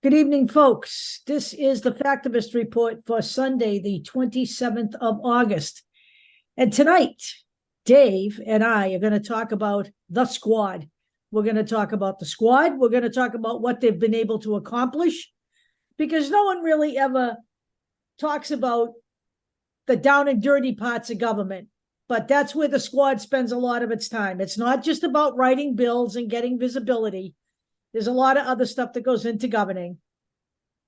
Good evening, folks. This is the Factivist Report for Sunday, the 27th of August. And tonight, Dave and I are going to talk about the squad. We're going to talk about the squad. We're going to talk about what they've been able to accomplish, because no one really ever talks about the down and dirty parts of government. But that's where the squad spends a lot of its time. It's not just about writing bills and getting visibility. There's a lot of other stuff that goes into governing.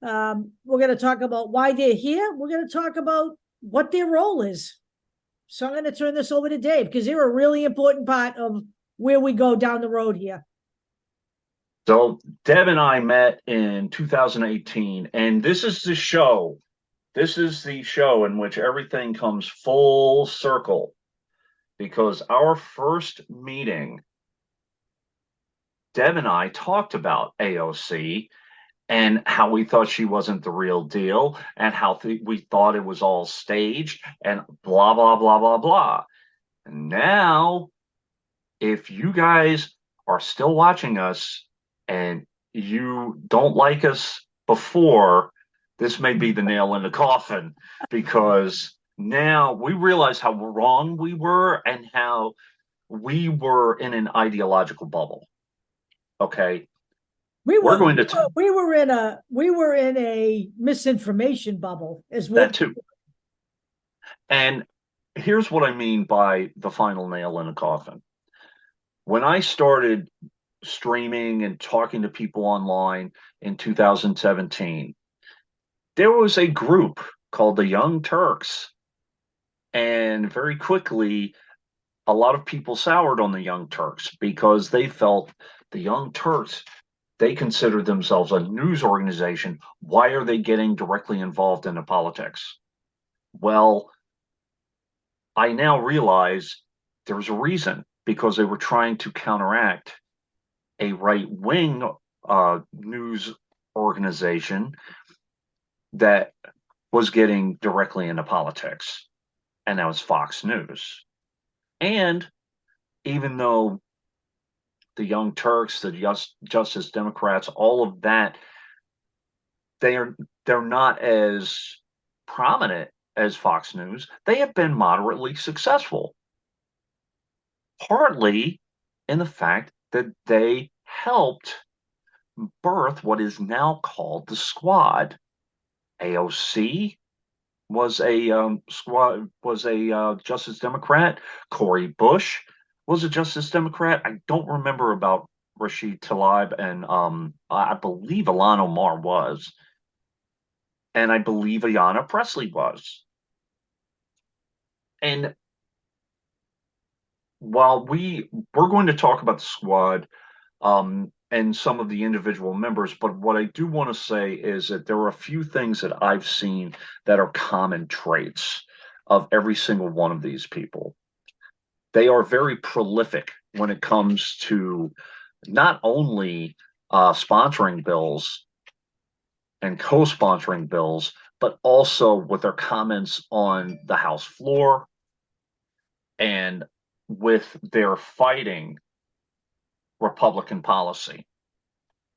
We're going to talk about why they're here. We're going to talk about what their role is. So I'm going to turn this over to Dave because they're a really important part of where we go down the road here. So Deb and I met in 2018, and this is the show. This is the show in which everything comes full circle because our first meeting, Deb and I talked about AOC and how we thought she wasn't the real deal and how we thought it was all staged and blah, blah, blah, blah, blah. And now, if you guys are still watching us and you don't like us before, this may be the nail in the coffin because now we realize how wrong we were and how we were in an ideological bubble. Okay. We were in a misinformation bubble as well. That too. And here's what I mean by the final nail in the coffin. When I started streaming and talking to people online in 2017, there was a group called the Young Turks. And very quickly, a lot of people soured on the Young Turks because they felt the Young Turks, they considered themselves a news organization. Why are they getting directly involved in the politics? Well, I now realize there's a reason, because they were trying to counteract a right-wing news organization that was getting directly into politics, and that was Fox News. And even though the Young Turks, the Justice Democrats, all of that, they're not as prominent as Fox News. They have been moderately successful, partly in the fact that they helped birth what is now called the Squad. AOC was a Justice Democrat. Cori Bush was a Justice Democrat. I don't remember about Rashid Tlaib, and I believe Ilhan Omar was, and I believe Ayanna Pressley was. And while we're going to talk about the squad and some of the individual members, but what I do want to say is that there are a few things that I've seen that are common traits of every single one of these people. They are very prolific when it comes to not only sponsoring bills and co-sponsoring bills, but also with their comments on the House floor and with their fighting Republican policy,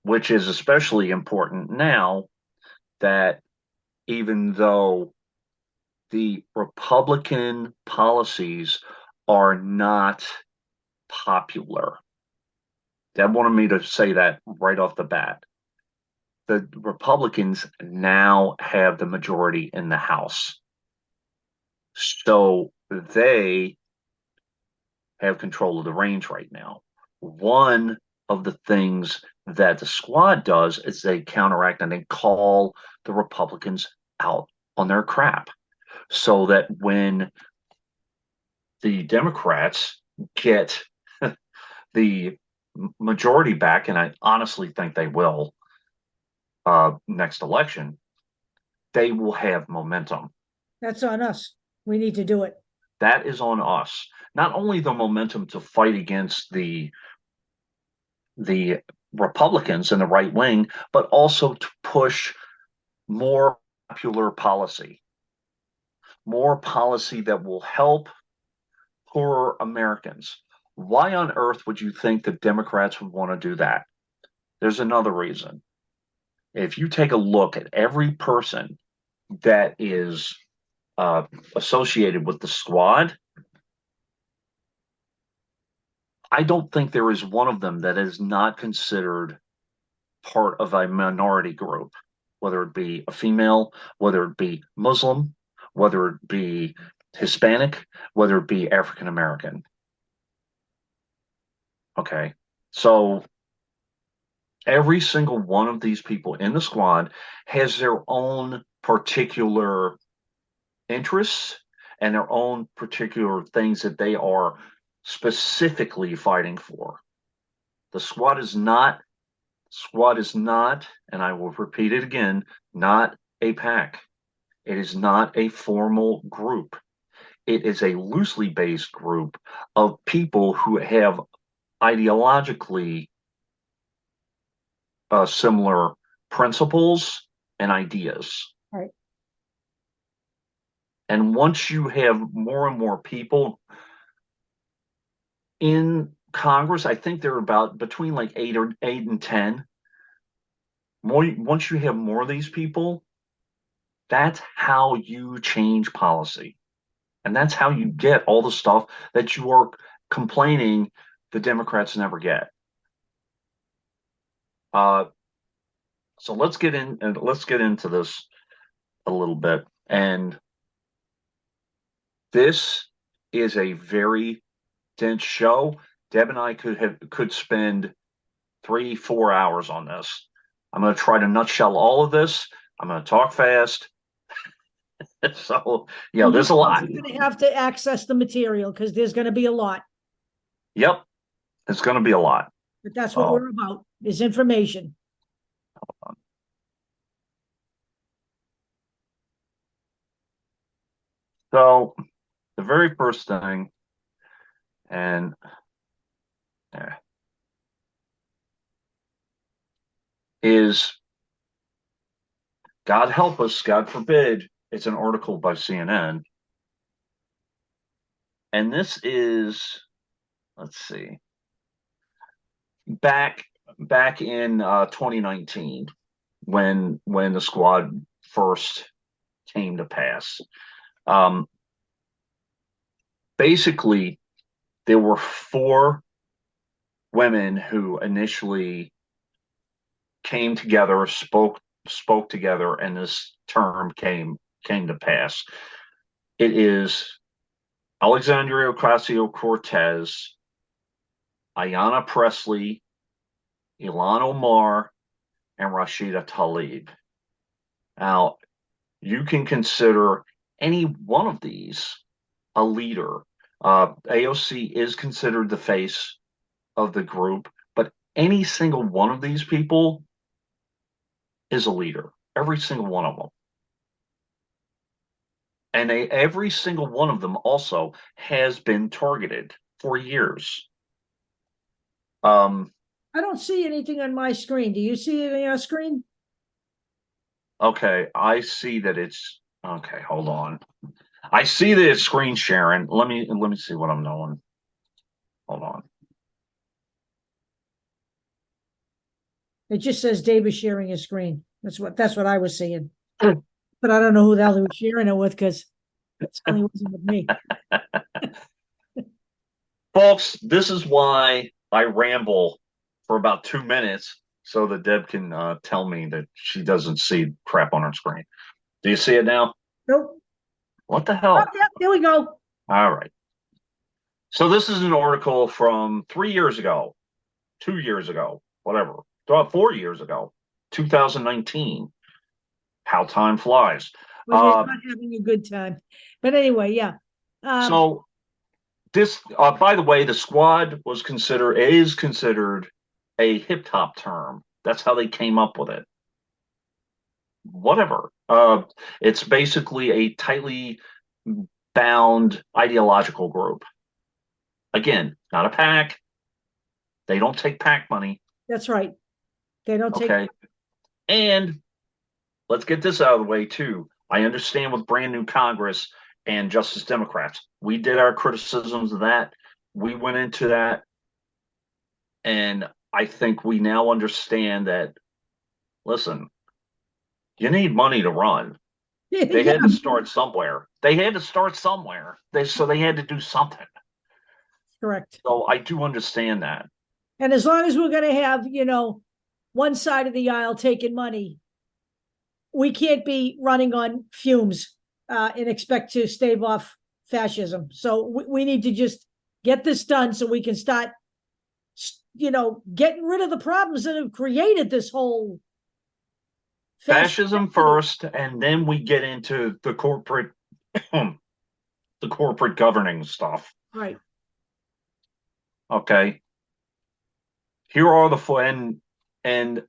which is especially important now that even though the Republican policies are not popular, Dad wanted me to say that right off the bat. The Republicans now have the majority in the House. So they have control of the reins right now. One of the things that the squad does is they counteract and they call the Republicans out on their crap, so that when the Democrats get the majority back, and I honestly think they will next election, they will have momentum. That's on us. We need to do it. That is on us. Not only the momentum to fight against the Republicans and the right wing, but also to push more popular policy, more policy that will help poorer Americans. Why on earth would you think that Democrats would want to do that? There's another reason. if you take a look at every person that is associated with the squad, I don't think there is one of them that is not considered part of a minority group, whether it be a female, whether it be Muslim, whether it be Hispanic, whether it be African American. Okay. So every single one of these people in the squad has their own particular interests and their own particular things that they are specifically fighting for. The squad is not, and I will repeat it again, not a pack. It is not a formal group. It is a loosely based group of people who have ideologically similar principles and ideas. Right. And once you have more and more people in Congress, I think they're about between like eight and 10. Once you have more of these people, that's how you change policy. And that's how you get all the stuff that you are complaining the Democrats never get. So let's get into this a little bit. And this is a very dense show. Deb and I could spend 3-4 hours on this. I'm going to try to nutshell all of this. I'm going to talk fast. So, there's a lot. You're going to have to access the material because there's going to be a lot. Yep. It's going to be a lot. But that's what we're about, is information. So, the very first thing, and is, God help us, God forbid, it's an article by CNN. And this is, let's see, back in 2019 when the squad first came to pass. Basically, there were 4 women who initially came together, spoke together, and this term came to pass. It is Alexandria Ocasio-Cortez, Ayanna Pressley, Ilhan Omar, and Rashida Tlaib. Now, you can consider any one of these a leader. AOC is considered the face of the group, but any single one of these people is a leader. Every single one of them. And every single one of them also has been targeted for years. I don't see anything on my screen. Do you see it on your screen? Okay, I see that it's okay. Hold on. I see that it's screen sharing. Let me see what I'm doing. Hold on. It just says Dave is sharing his screen. That's what I was seeing. But I don't know who the hell he was sharing it with because it certainly wasn't with me. Folks, this is why I ramble for about 2 minutes so that Deb can tell me that she doesn't see crap on her screen. Do you see it now? Nope. What the hell? Oh, yeah, there we go. All right. So this is an article from 3 years ago, 2 years ago, whatever, 4 years ago, 2019. How time flies. Well, you're not having a good time. But anyway, yeah. So this, by the way, the squad is considered a hip hop term. That's how they came up with it. Whatever. It's basically a tightly bound ideological group. Again, not a pack. They don't take pack money. That's right. They don't take. Okay. And let's get this out of the way too. I understand with brand new Congress and Justice Democrats, we did our criticisms of that. We went into that. And I think we now understand that, listen, You need money to run. They Yeah, had to start somewhere. They had to start somewhere. They had to do something. correct. So I do understand that. And as long as we're going to have, one side of the aisle taking money, we can't be running on fumes and expect to stave off fascism. So we need to just get this done so we can start, getting rid of the problems that have created this whole Fascism first, and then we get into the corporate the corporate governing stuff. Right. Okay. Here are and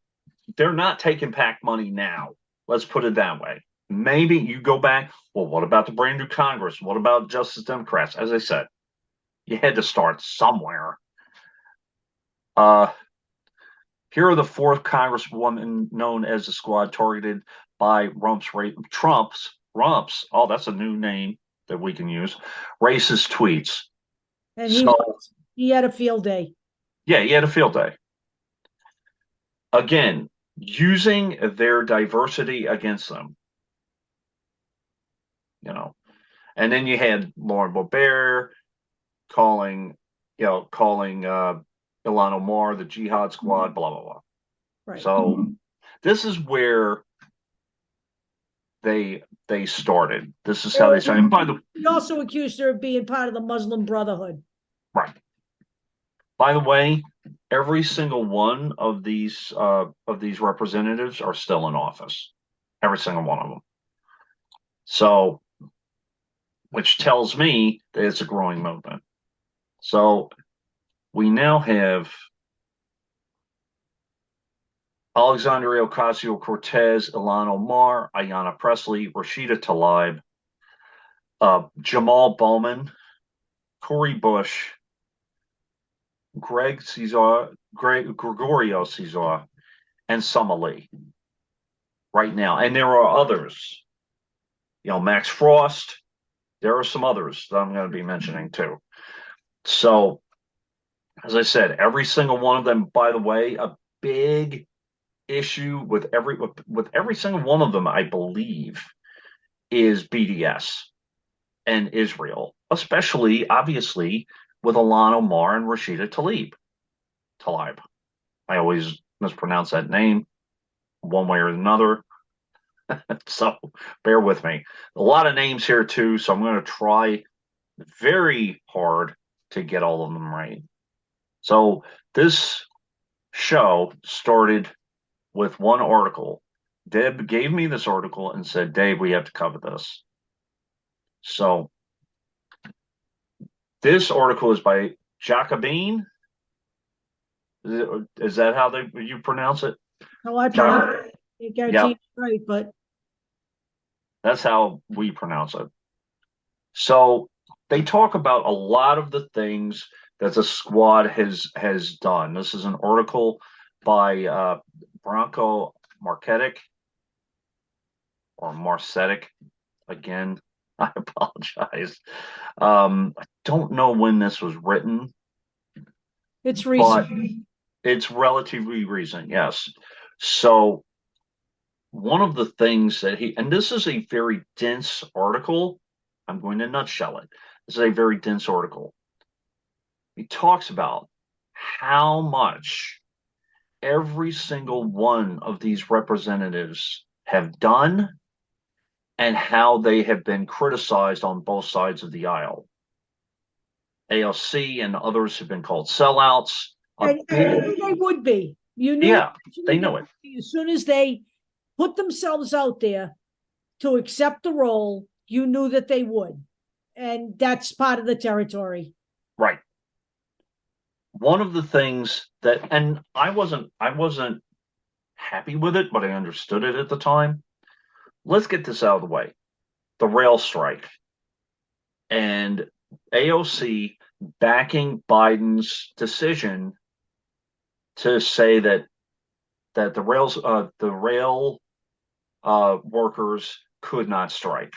they're not taking PAC money now. Let's put it that way. Maybe you go back. Well, what about the brand new Congress? What about Justice Democrats? As I said, you had to start somewhere. Here are the fourth Congresswoman known as the squad targeted by Trump's. Oh, that's a new name that we can use. Racist tweets. And So he had a field day. yeah, he had a field day. Again, using their diversity against them. And then you had Lauren Boebert calling Ilhan Omar the Jihad Squad, blah blah blah. Right. So this is where they started. This is how they started. And by the He also accused her of being part of the Muslim Brotherhood. right. By the way, every single one of these representatives are still in office. Every single one of them. So, which tells me that it's a growing movement. So we now have Alexandria Ocasio-Cortez, Ilhan Omar, Ayanna Pressley, Rashida Tlaib, Jamal Bowman, Cori Bush, Gregorio Cesar, and Summer Lee right now. And there are others. Max Frost. There are some others that I'm going to be mentioning too. So, as I said, every single one of them, by the way, a big issue with every single one of them, I believe, is BDS and Israel, especially obviously with Ilhan Omar and Rashida Tlaib. I always mispronounce that name one way or another. So bear with me. A lot of names here too, so I'm going to try very hard to get all of them right. So this show started with one article. Deb gave me this article and said, Dave, we have to cover this. So this article is by Jacobin. Is that how you pronounce it? No, I pronounce it. Guarantee it's right, but that's how we pronounce it. So they talk about a lot of the things that the squad has done. This is an article by Branko Marcetic or Marcetic. Again, I apologize. I don't know when this was written. It's recent. It's relatively recent, yes. So one of the things that and this is a very dense article. I'm going to nutshell it. This is a very dense article. He talks about how much every single one of these representatives have done and how they have been criticized on both sides of the aisle. AOC and others have been called sellouts. And they would be. You knew. Yeah, they know it. As soon as they put themselves out there to accept the role, you knew that they would. And that's part of the territory. Right. One of the things that, and I wasn't happy with it, but I understood it at the time. Let's get this out of the way. The rail strike and AOC backing Biden's decision to say that the rail workers could not strike.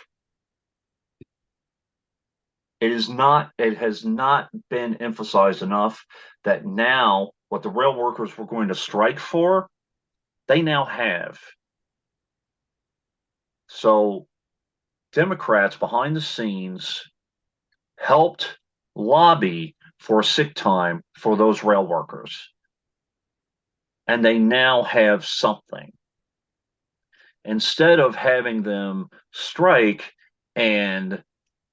It has not been emphasized enough that now what the rail workers were going to strike for, they now have. So Democrats behind the scenes helped lobby for sick time for those rail workers. And they now have something. Instead of having them strike and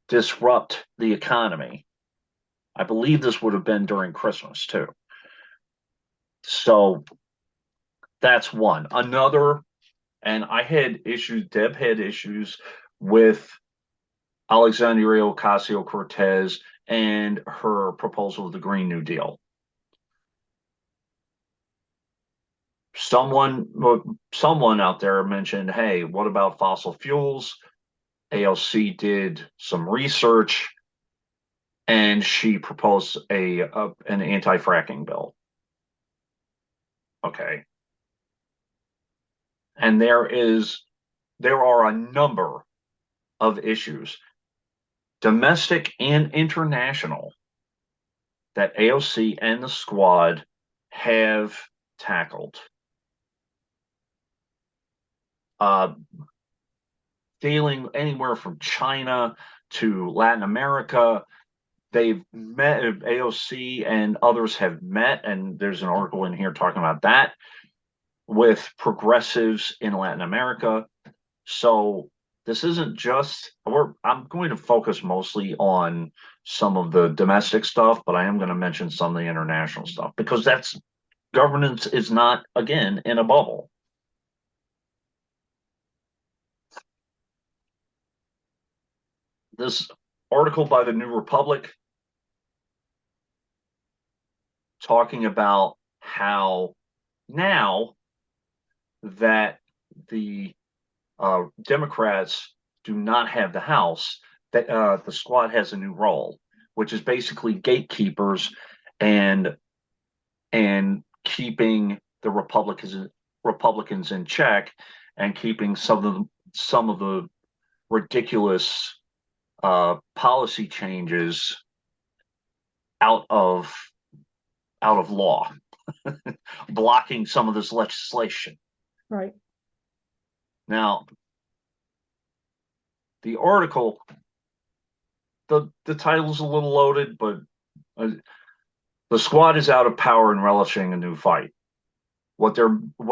disrupt the economy, I believe this would have been during Christmas too. So that's one. Another, and I had issues, Deb had issues with Alexandria Ocasio Cortez and her proposal of the Green New Deal. Someone out there mentioned, hey, what about fossil fuels? AOC did some research and she proposed an anti-fracking bill. Okay. And there are a number of issues, domestic and international, that AOC and the squad have tackled. Dealing anywhere from China to Latin America. They've met, AOC and others have met, and there's an article in here talking about that, with progressives in Latin America. So this isn't just, I'm going to focus mostly on some of the domestic stuff, but I am going to mention some of the international stuff because governance is not, again, in a bubble. This article by the New Republic talking about how now that the Democrats do not have the House, that the squad has a new role, which is basically gatekeepers and keeping the Republicans in check and keeping some of the ridiculous policy changes out of law, blocking some of this legislation. Right. Now, the article, the title is a little loaded, but the squad is out of power and relishing a new fight. What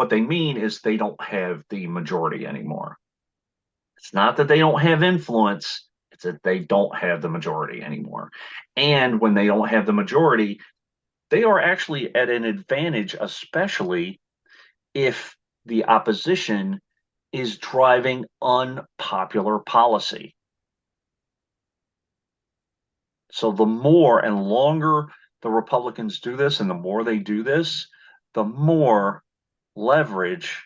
they mean is they don't have the majority anymore. It's not that they don't have influence, it's that they don't have the majority anymore. And when they don't have the majority, they are actually at an advantage, especially if the opposition is driving unpopular policy. So the more and longer the Republicans do this, and the more they do this, the more leverage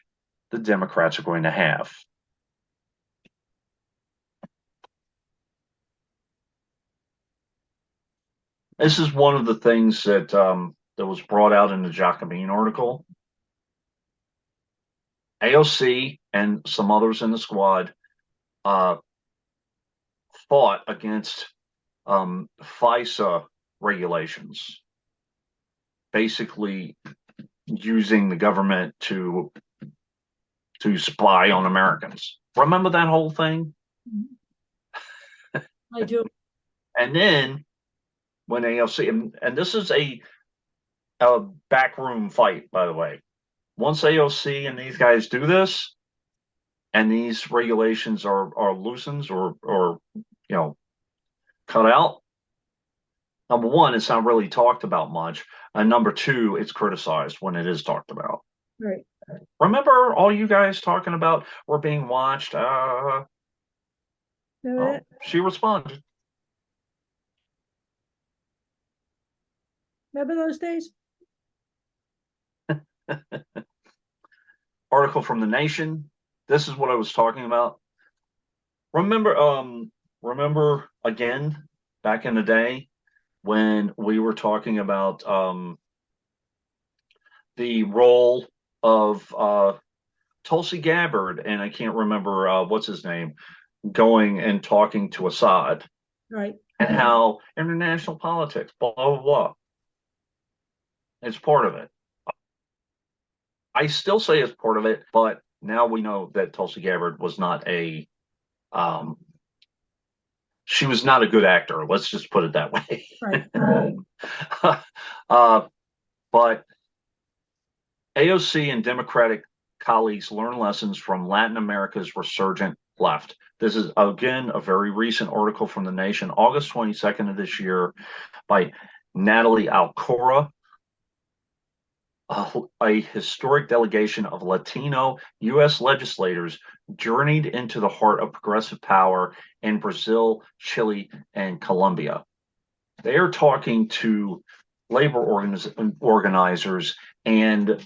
the Democrats are going to have. This is one of the things that was brought out in the Jacobin article. AOC and some others in the squad fought against FISA regulations, basically using the government to spy on Americans. Remember that whole thing? I do. And then when AOC, and this is a backroom fight, by the way. Once AOC and these guys do this, and these regulations are loosened or cut out, number one, it's not really talked about much, and number two, it's criticized when it is talked about. Right. Remember all you guys talking about we're being watched? She responded. Remember those days? Article from The Nation. This is what I was talking about. Remember again, back in the day when we were talking about the role of Tulsi Gabbard, and I can't remember what's his name, going and talking to Assad. Right. And how international politics, blah, blah, blah. It's part of it. I still say it's part of it, but now we know that Tulsi Gabbard was not she was not a good actor. Let's just put it that way. Right. But AOC and Democratic colleagues learn lessons from Latin America's resurgent left. This is, again, a very recent article from The Nation, August 22nd of this year, by Natalie Alcora. A historic delegation of Latino U.S. legislators journeyed into the heart of progressive power in Brazil, Chile, and Colombia. They are talking to labor organizers and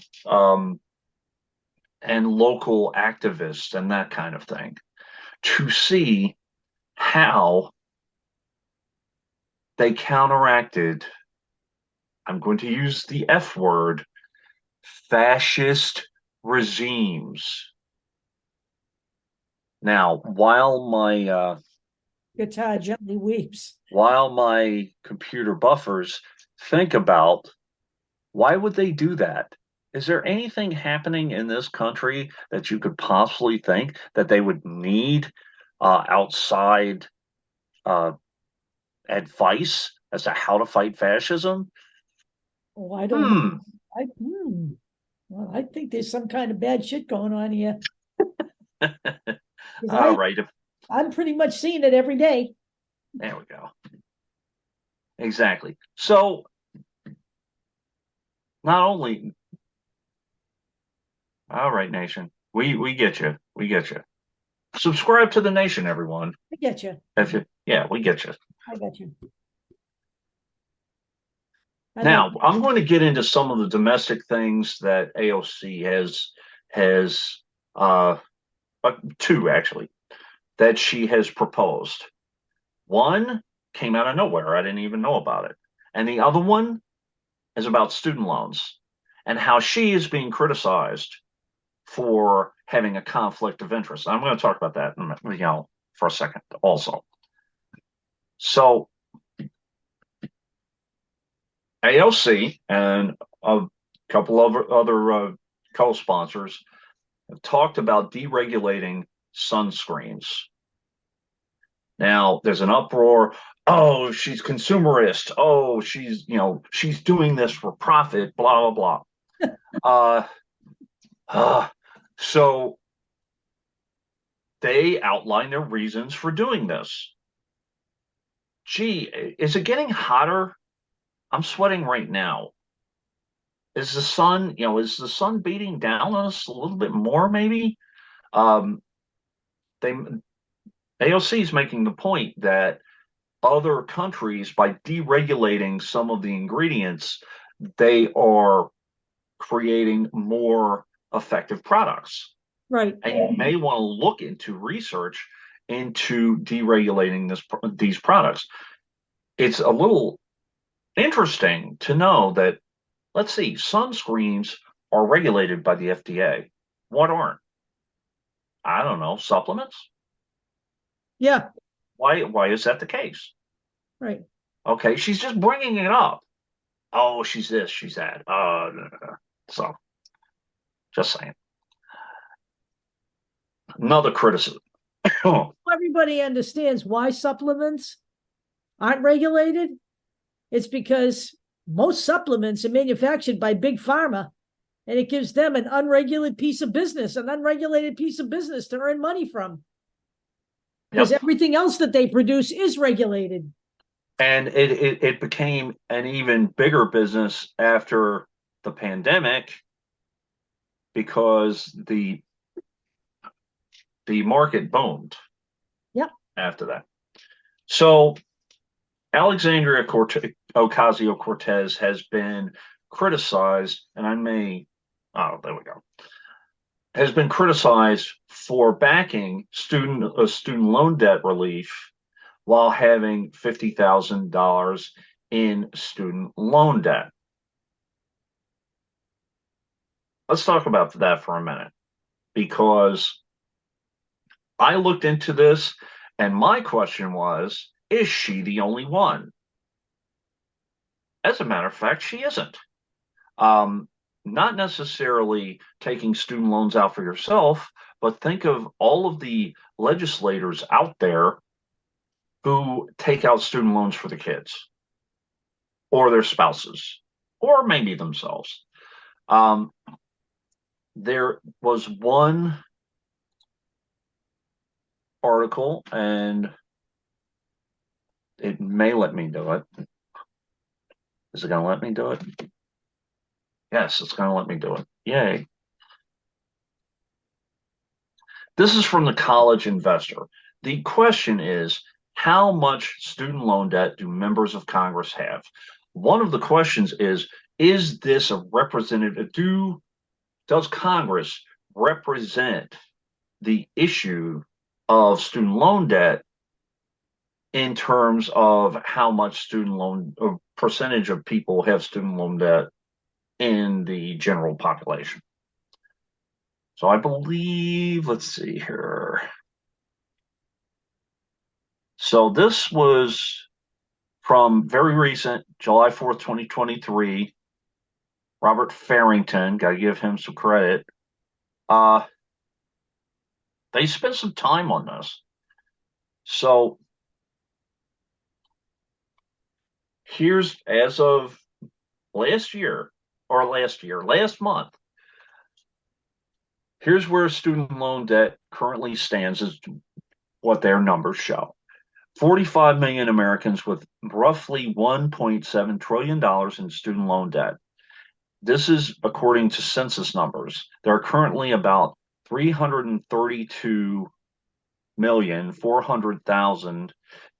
local activists and that kind of thing to see how they counteracted, I'm going to use the F word, fascist regimes. Now, while my Guitar gently weeps. while my computer buffers think about why would they do that? Is there anything happening in this country that you could possibly think that they would need outside advice as to how to fight fascism? Oh, I don't know. Well, I think there's some kind of bad shit going on here. All right. I'm pretty much seeing it every day. There we go. Exactly. So, not only, all right, Nation, we get you. We get you. Subscribe to the Nation, everyone. I get you. Yeah, we get you. I got you. Now, I'm going to get into some of the domestic things that AOC has two actually that she has proposed. One came out of nowhere. I didn't even know about it. And the other one is about student loans and how she is being criticized for having a conflict of interest. I'm going to talk about that, for a second also. So AOC and a couple of other co-sponsors have talked about deregulating sunscreens. Now, there's an uproar. Oh, she's consumerist. Oh, she's doing this for profit, blah, blah, blah. So they outline their reasons for doing this. Gee, is it getting hotter? I'm sweating right now. Is the sun beating down on us a little bit more, maybe? AOC is making the point that other countries, by deregulating some of the ingredients, they are creating more effective products. Right. And you may want to look into research into deregulating these products. It's a little interesting to know that, let's see, sunscreens are regulated by the FDA. What aren't? I don't know, supplements? Yeah. Why is that the case? Right. Okay, she's just bringing it up. Oh, she's this, she's that. So, just saying. Another criticism. Everybody understands why supplements aren't regulated. It's because most supplements are manufactured by big pharma, and it gives them an unregulated piece of business to earn money from. Because everything else that they produce is regulated. And it became an even bigger business after the pandemic because the market boomed. Yep. After that. So Alexandria Ocasio-Cortez has been criticized, and there we go, has been criticized for backing student loan debt relief while having $50,000 in student loan debt. Let's talk about that for a minute, because I looked into this and my question was, is she the only one? As a matter of fact, she isn't. not necessarily taking student loans out for yourself, but think of all of the legislators out there who take out student loans for the kids or their spouses or maybe themselves. Um, there was one article, and it may let me do it. Is it going to let me do it? Yes, it's going to let me do it. Yay. This is from the College Investor. The question is, how much student loan debt do members of Congress have? One of the questions is this a representative? Does Congress represent the issue of student loan debt in terms of how much student loan or percentage of people have student loan debt in the general population? So I believe, let's see here. So this was from very recent, July 4th, 2023. Robert Farrington, got to give him some credit. They spent some time on this. So here's, as of last month, here's where student loan debt currently stands, is what their numbers show. 45 million Americans with roughly $1.7 trillion in student loan debt. This is according to census numbers. There are currently about 332,400,000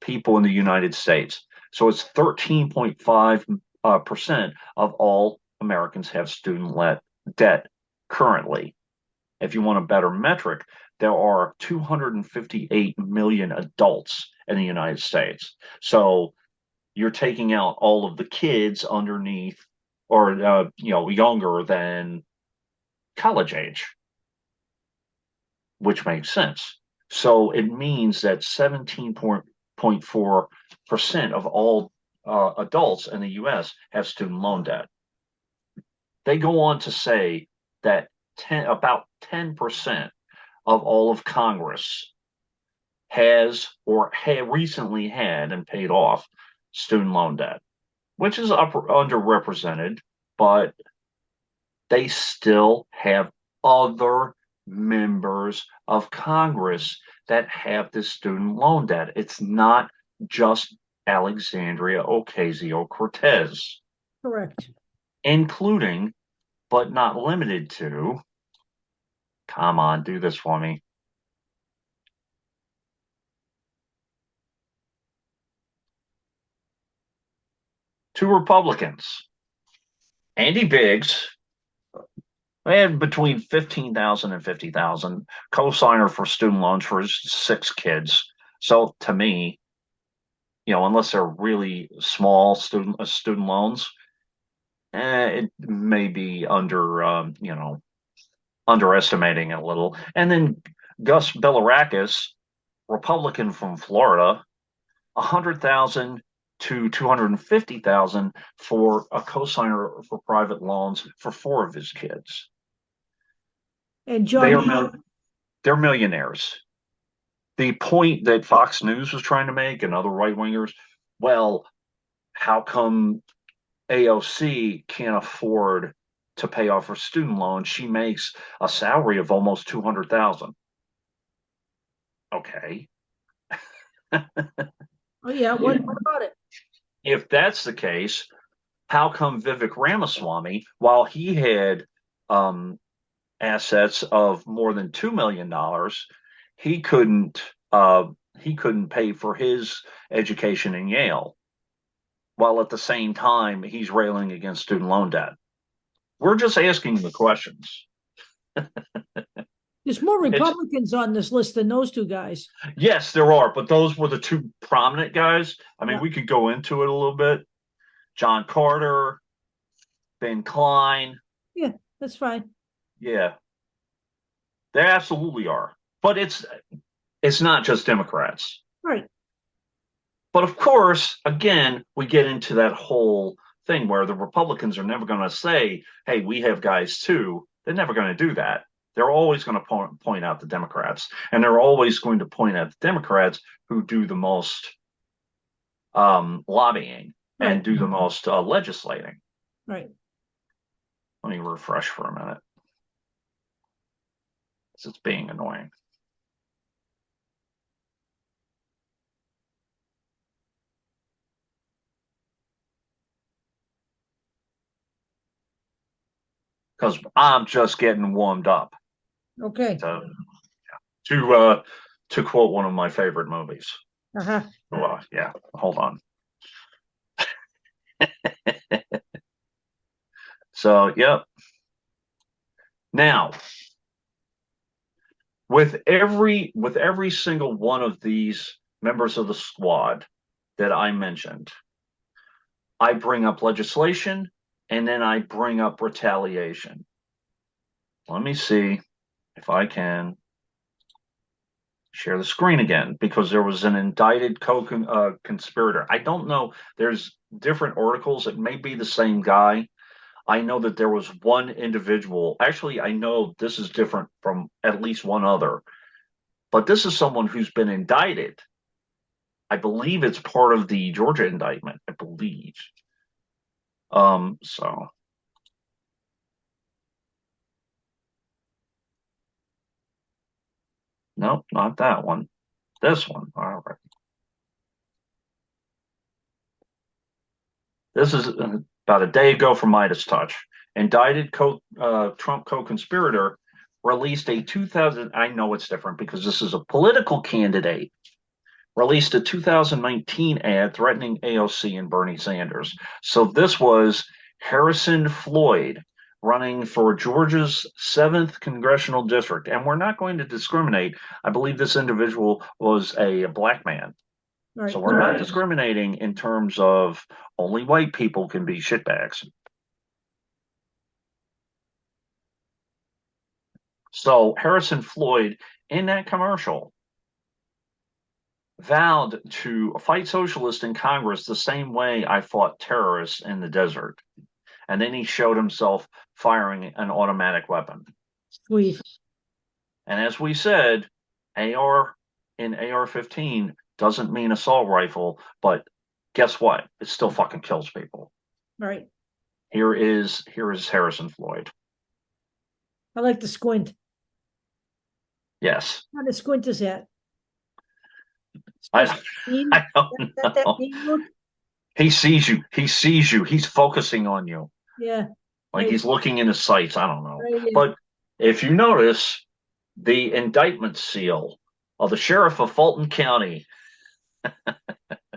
people in the United States. So it's 13.5% of all Americans have student debt currently. If you want a better metric, there are 258 million adults in the United States. So you're taking out all of the kids underneath or younger than college age, which makes sense. So it means that 17.4% of all adults in the U.S. have student loan debt. They go on to say that about 10% of all of Congress has or recently had and paid off student loan debt, which is underrepresented, but they still have other members of Congress that have this student loan debt. It's not just Alexandria Ocasio-Cortez. Correct. Including, but not limited to, come on, do this for me. Two Republicans. Andy Biggs, they had between 15,000 and 50,000 co-signer for student loans for his 6 kids. So to me, unless they're really small student loans, it may be underestimating it a little. And then Gus Bilirakis, Republican from Florida, 100,000 to 250,000 for a co-signer for private loans for 4 of his kids. And John, they're millionaires. The point that Fox News was trying to make and other right-wingers, well, how come AOC can't afford to pay off her student loan? She makes a salary of almost 200,000. Okay. Oh yeah, what about it? If that's the case, how come Vivek Ramaswamy, while he had assets of more than $2 million, he couldn't pay for his education in Yale, while at the same time he's railing against student loan debt? We're just asking the questions. There's more Republicans on this list than those 2 guys. Yes, there are, but those were the 2 prominent guys. I mean, Yeah. we could go into it a little bit. John Carter, Ben Klein. Yeah, that's fine. Yeah, they absolutely are. But it's not just Democrats. Right. But of course, again, we get into that whole thing where the Republicans are never going to say, hey, we have guys too. They're never going to do that. They're always going to point out the Democrats, and they're always going to point at the Democrats who do the most lobbying and do the most legislating. Right. Let me refresh for a minute. It's being annoying. Because I'm just getting warmed up. Okay. To quote one of my favorite movies. Yeah, hold on. So, yep. Now, with every single one of these members of the squad that I mentioned, I bring up legislation and then I bring up retaliation. Let me see if I can share the screen again, because there was an indicted co-conspirator. I don't know. There's different articles. It may be the same guy. I know that there was one individual. Actually, I know this is different from at least one other. But this is someone who's been indicted. I believe it's part of the Georgia indictment, I believe. So nope, not that one. This one. All right. This is about a day ago from Midas Touch. Indicted Trump co-conspirator released a 2000. I know it's different because this is a political candidate. Released a 2019 ad threatening AOC and Bernie Sanders. So this was Harrison Floyd running for Georgia's 7th congressional district. And we're not going to discriminate. I believe this individual was a black man. Right. So we're not discriminating in terms of only white people can be shitbags. So Harrison Floyd in that commercial vowed to fight socialists in Congress the same way I fought terrorists in the desert. And then he showed himself firing an automatic weapon. Sweet. And as we said, AR-15 doesn't mean assault rifle, but guess what? It still fucking kills people. Right. Here is Harrison Floyd. I like the squint. Yes. How the squint is that? I don't know. He sees you. He's focusing on you. Yeah. Like he's looking in his sights. I don't know. Right. But if you notice, the indictment seal of the sheriff of Fulton County.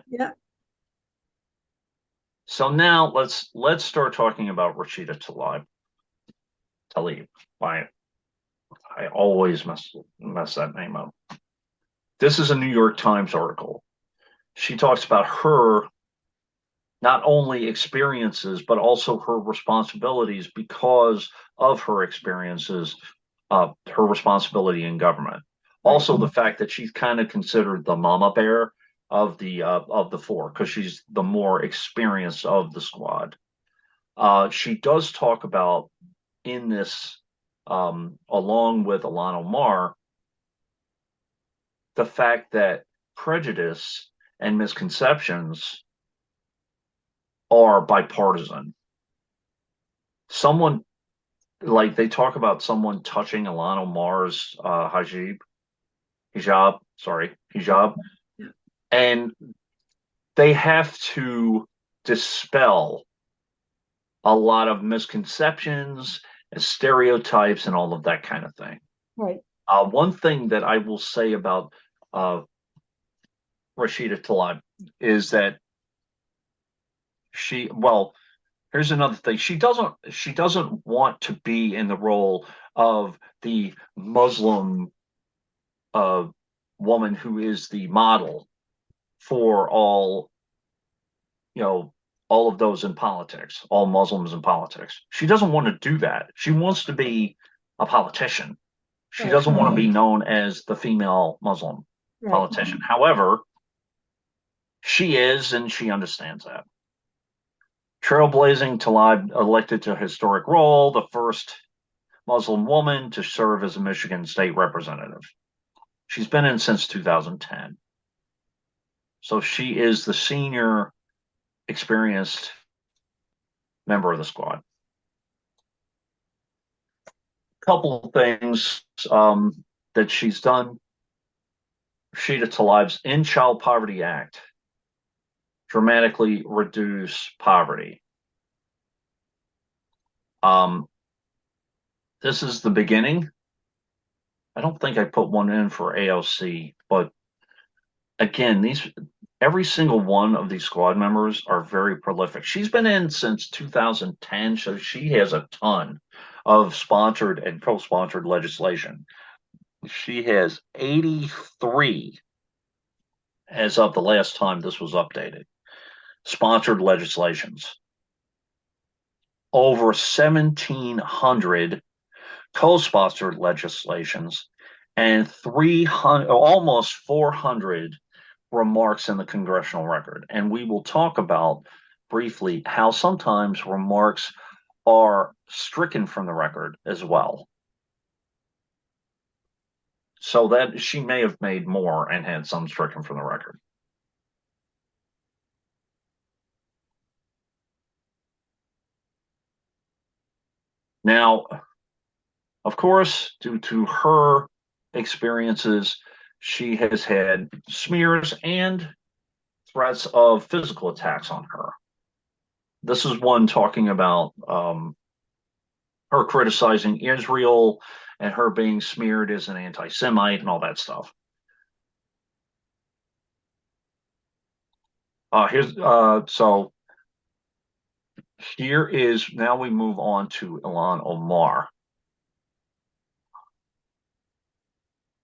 Yeah. So now let's start talking about Rashida Tlaib. I always mess that name up. This is a New York Times article. She talks about her not only experiences, but also her responsibilities because of her experiences, her responsibility in government. Also, the fact that she's kind of considered the mama bear of the four because she's the more experienced of the squad. She does talk about in this, along with Ilhan Omar, the fact that prejudice and misconceptions are bipartisan. Someone, like they talk about someone touching Ilhan Omar's hijab, and they have to dispel a lot of misconceptions and stereotypes and all of that kind of thing. Right. One thing that I will say about Rashida Tlaib is that here's another thing. She doesn't want to be in the role of the Muslim woman who is the model for all of those in politics, all Muslims in politics. She doesn't want to do that. She wants to be a politician. She doesn't want to be known as the female Muslim politician. However, she is, and she understands that. Trailblazing, Tlaib elected to a historic role, the first Muslim woman to serve as a Michigan state representative. She's been in since 2010. So she is the senior experienced member of the squad. Couple of things that she's done. Rashida Tlaib's In Child Poverty Act dramatically reduce poverty. This is the beginning. I don't think I put one in for AOC, but again, every single one of these squad members are very prolific. She's been in since 2010, so she has a ton of sponsored and co-sponsored legislation. She has 83 as of the last time this was updated. Sponsored legislations. Over 1,700 co-sponsored legislations and 300, almost 400 remarks in the congressional record. And we will talk about briefly how sometimes remarks are stricken from the record as well. So that she may have made more and had some stricken from the record. Now, of course, due to her experiences, she has had smears and threats of physical attacks on her. This is one talking about her criticizing Israel and her being smeared as an anti-Semite and all that stuff. So here is, now we move on to Ilhan Omar.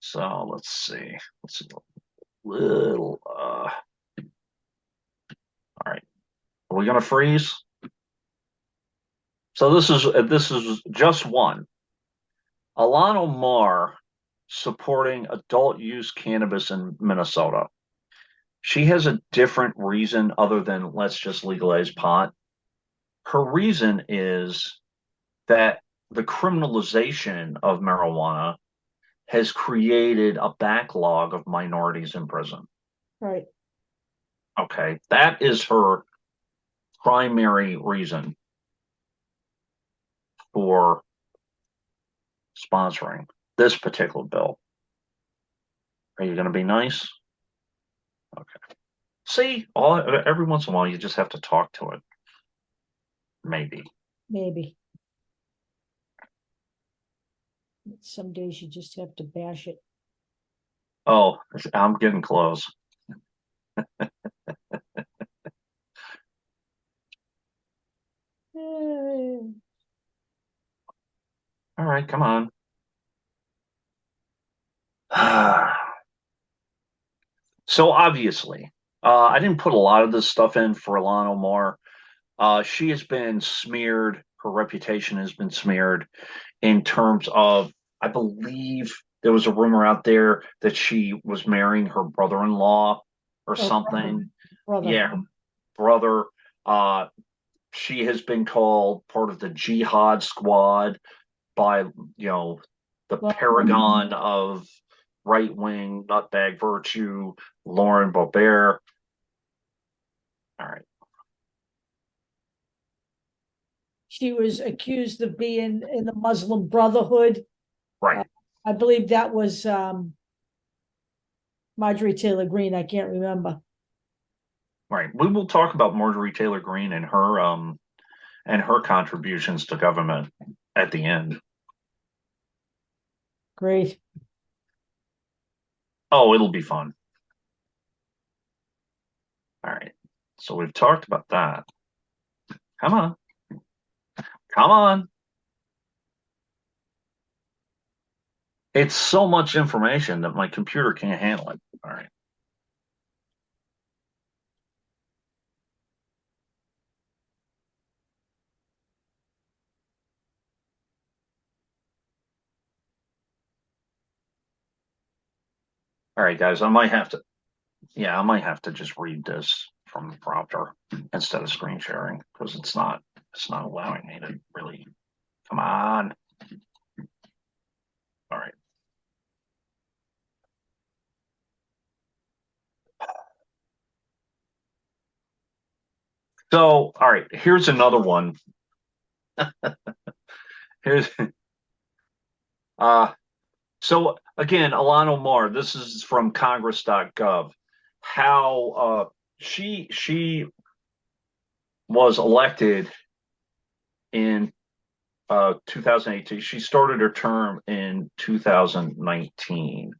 So let's see. Let's see a little. All right. Are we going to freeze? So this is just one. Ilhan Omar supporting adult use cannabis in Minnesota. She has a different reason other than let's just legalize pot. Her reason is that the criminalization of marijuana has created a backlog of minorities in prison. Right. Okay, that is her primary reason for sponsoring this particular bill. Are you going to be nice? Okay. See, every once in a while, you just have to talk to it. Maybe. Maybe. Some days you just have to bash it. Oh, I'm getting close. All right, come on. So obviously, I didn't put a lot of this stuff in for Ilhan Omar. She has been smeared. Her reputation has been smeared in terms of, I believe there was a rumor out there that she was marrying her brother-in-law or something. Brother. Yeah, brother. She has been called part of the jihad squad by, the paragon of right-wing nutbag virtue, Lauren Boebert. All right. She was accused of being in the Muslim Brotherhood. Right. I believe that was Marjorie Taylor Greene. I can't remember. Right. We will talk about Marjorie Taylor Greene and her contributions to government at the end. Great. Oh, it'll be fun. All right. So we've talked about that. Come on. Come on. It's so much information that my computer can't handle it. All right. All right, guys, I might have to just read this from the prompter instead of screen sharing because it's not allowing me to really. Come on. All right. So, all right, here's another one. Here's so again, Ilhan Omar, this is from congress.gov. How she was elected in 2018. She started her term in 2019.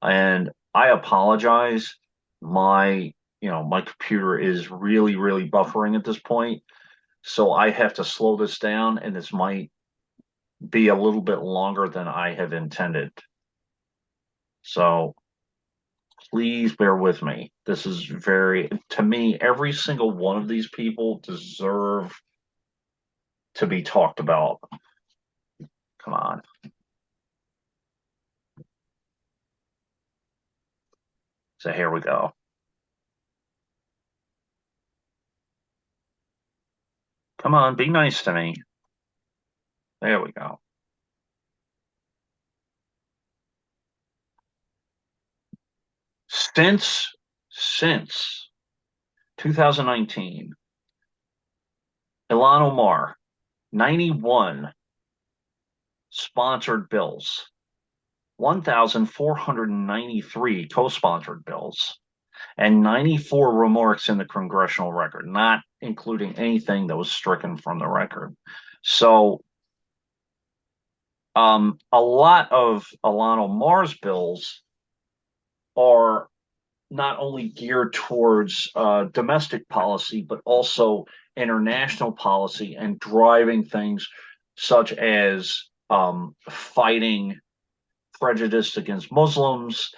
And I apologize. My computer is really, really buffering at this point. So I have to slow this down, and this might be a little bit longer than I have intended. So please bear with me. This is to me, every single one of these people deserve to be talked about. Come on. So here we go. Come on, be nice to me. There we go. Since 2019, Ilhan Omar, 91 sponsored bills, 1,493 co-sponsored bills, and 94 remarks in the congressional record, not including anything that was stricken from the record. So a lot of Ilhan Omar's bills are not only geared towards domestic policy, but also international policy and driving things such as fighting prejudice against Muslims,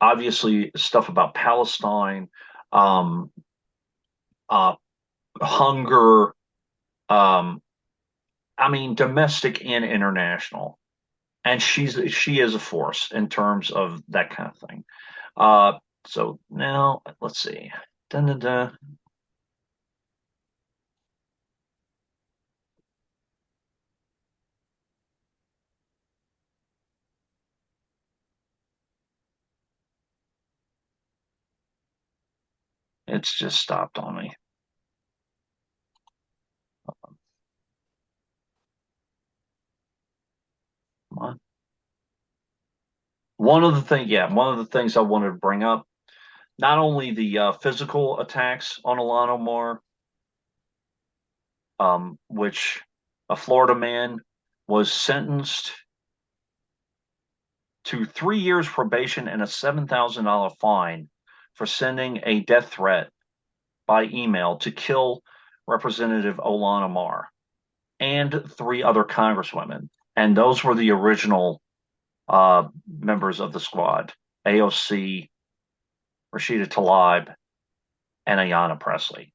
obviously stuff about Palestine, hunger, domestic and international. And she is a force in terms of that kind of thing. So now let's see. Dun, dun, dun. It's just stopped on me. Come on. One of the things I wanted to bring up, not only the physical attacks on Ilhan Omar, which a Florida man was sentenced to 3 years probation and a $7,000 fine for sending a death threat by email to kill Representative Ilhan Omar and 3 other congresswomen. And those were the original members of the squad: AOC, Rashida Tlaib, and Ayanna Pressley.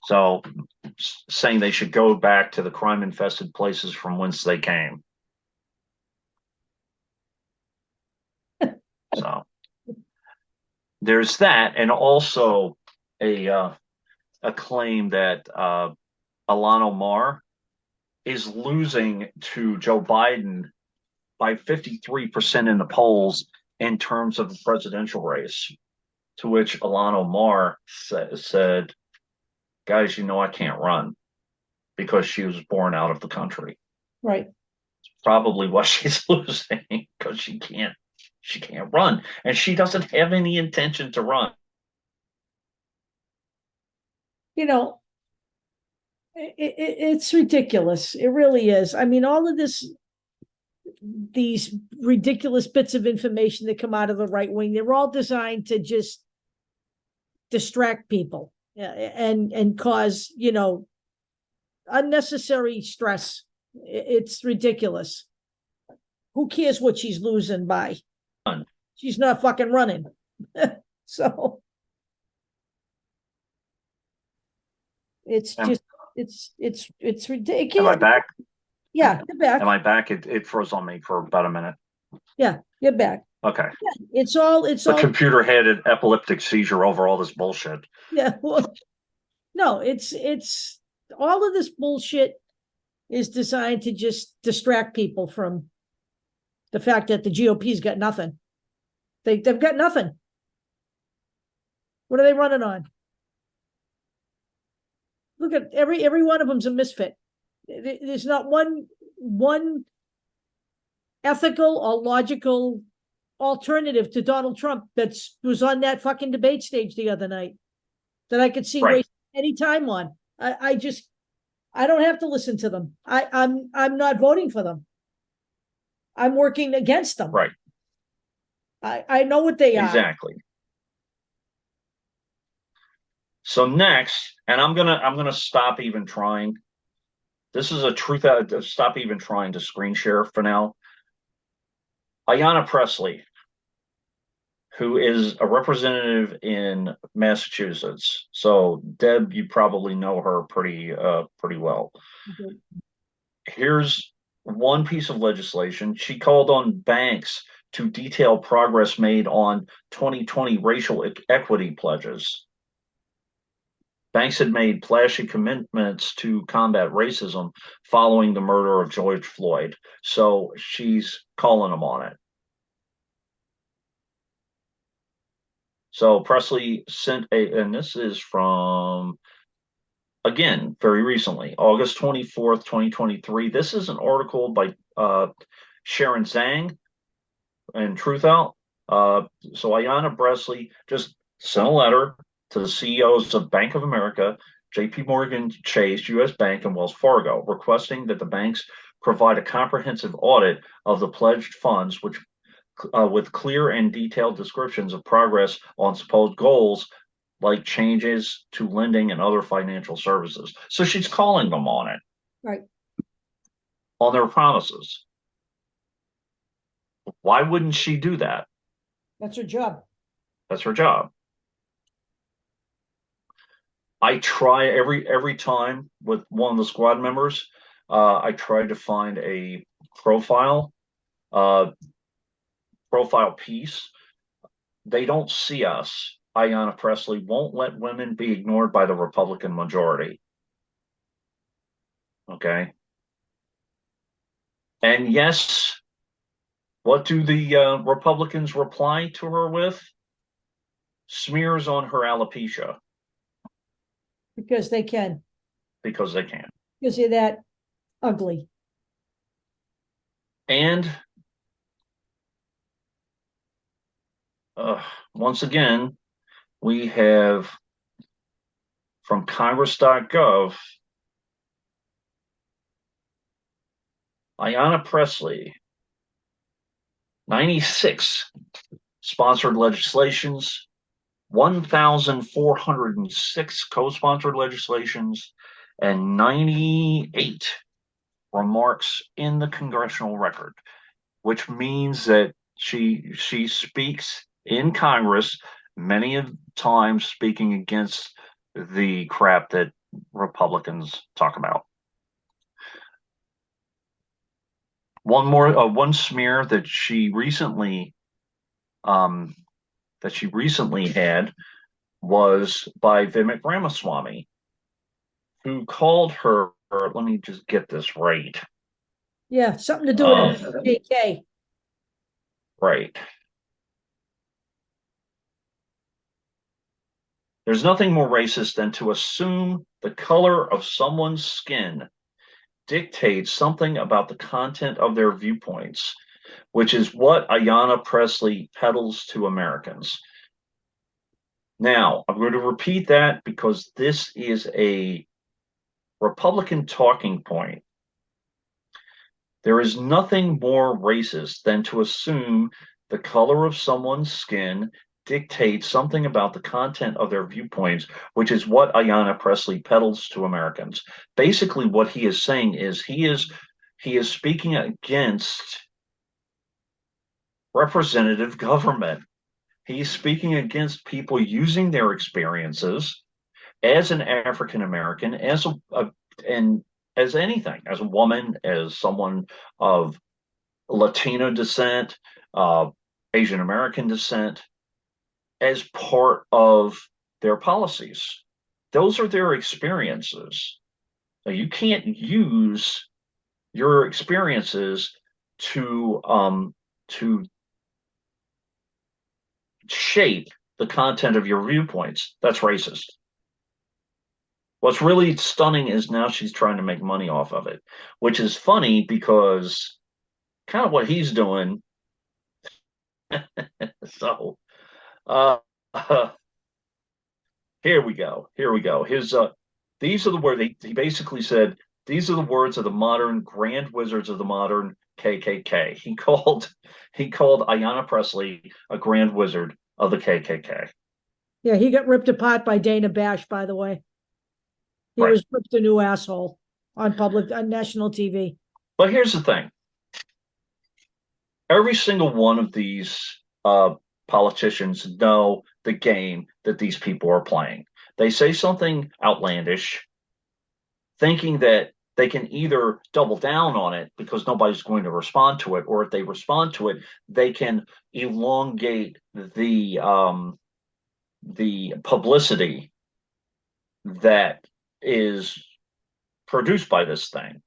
So saying they should go back to the crime-infested places from whence they came. So there's that, and also a claim that Ilhan Omar is losing to Joe Biden by 53% in the polls in terms of the presidential race. To which Ilhan Omar said, "Guys, I can't run," because she was born out of the country. Right. It's probably why she's losing, because she can't run, and she doesn't have any intention to run. It's ridiculous. It really is. I mean, all of these ridiculous bits of information that come out of the right wing, they're all designed to just distract people and cause, unnecessary stress. It's ridiculous. Who cares what she's losing by? She's not fucking running. So it's just it's ridiculous. Am I back? Yeah, you're back. Am I back? It froze on me for about a minute. Yeah, you're back. Okay. It's all The computer had an epileptic seizure over all this bullshit. yeah. Well, no, it's all of this bullshit is designed to just distract people from the fact that the GOP's got nothing. They've got nothing. What are they running on? Look at every one of them's a misfit. There's not one ethical or logical alternative to Donald Trump that was on that fucking debate stage the other night that I could see Right. wasting any time on. I don't have to listen to them. I'm not voting for them. I'm working against them. Right. I know what they are. Exactly. So next, and I'm gonna stop even trying. This is a truth. Stop even trying to screen share for now. Ayanna Pressley, who is a representative in Massachusetts. So Deb, you probably know her pretty well. Mhm. Here's one piece of legislation. She called on banks to detail progress made on 2020 racial equity pledges. Banks had made flashy commitments to combat racism following the murder of George Floyd. So she's calling them on it. So Presley sent and this is from, again, very recently, August 24th, 2023. This is an article by Sharon Zhang and Truthout. So Ayanna Presley just sent a letter to the CEOs of Bank of America, JP Morgan Chase, US Bank, and Wells Fargo, requesting that the banks provide a comprehensive audit of the pledged funds, which with clear and detailed descriptions of progress on supposed goals like changes to lending and other financial services. So she's calling them on it. Right. On their promises. Why wouldn't she do that? That's her job. That's her job. I try every time with one of the squad members, I try to find a profile piece. They don't see us. Ayanna Pressley won't let women be ignored by the Republican majority. Okay. And yes, what do the Republicans reply to her with? Smears on her alopecia. Because they can. Because they can. Because they're that ugly. And once again, we have from Congress.gov, Ayanna Pressley, 96 sponsored legislations, 1,406 co-sponsored legislations, and 98 remarks in the congressional record, which means that she speaks in Congress many of times speaking against the crap that Republicans talk about. One smear that she recently had was by Vivek Ramaswamy, who called her, let me just get this right. Yeah, something to do with JK. Right. There's nothing more racist than to assume the color of someone's skin dictates something about the content of their viewpoints, which is what Ayanna Pressley peddles to Americans. Now, I'm going to repeat that because this is a Republican talking point. There is nothing more racist than to assume the color of someone's skin dictates something about the content of their viewpoints, which is what Ayanna Pressley peddles to Americans. Basically, what he is saying is he is speaking against representative government. He's speaking against people using their experiences as an African American, and as anything, as a woman, as someone of Latino descent, Asian American descent as part of their policies. Those are their experiences. Now, you can't use your experiences to shape the content of your viewpoints. That's racist. What's really stunning is now she's trying to make money off of it, which is funny because kind of what he's doing. So uh, here we go. Here we go. His these are the words he basically said. These are the words of the modern grand wizards of the modern KKK. He called Ayanna Pressley a grand wizard of the KKK. Yeah, he got ripped apart by Dana Bash, by the way. He Right. was ripped a new asshole on national TV. But here's the thing. Every single one of these politicians know the game that these people are playing. They say something outlandish, thinking that they can either double down on it because nobody's going to respond to it, or if they respond to it, they can elongate the publicity that is produced by this thing,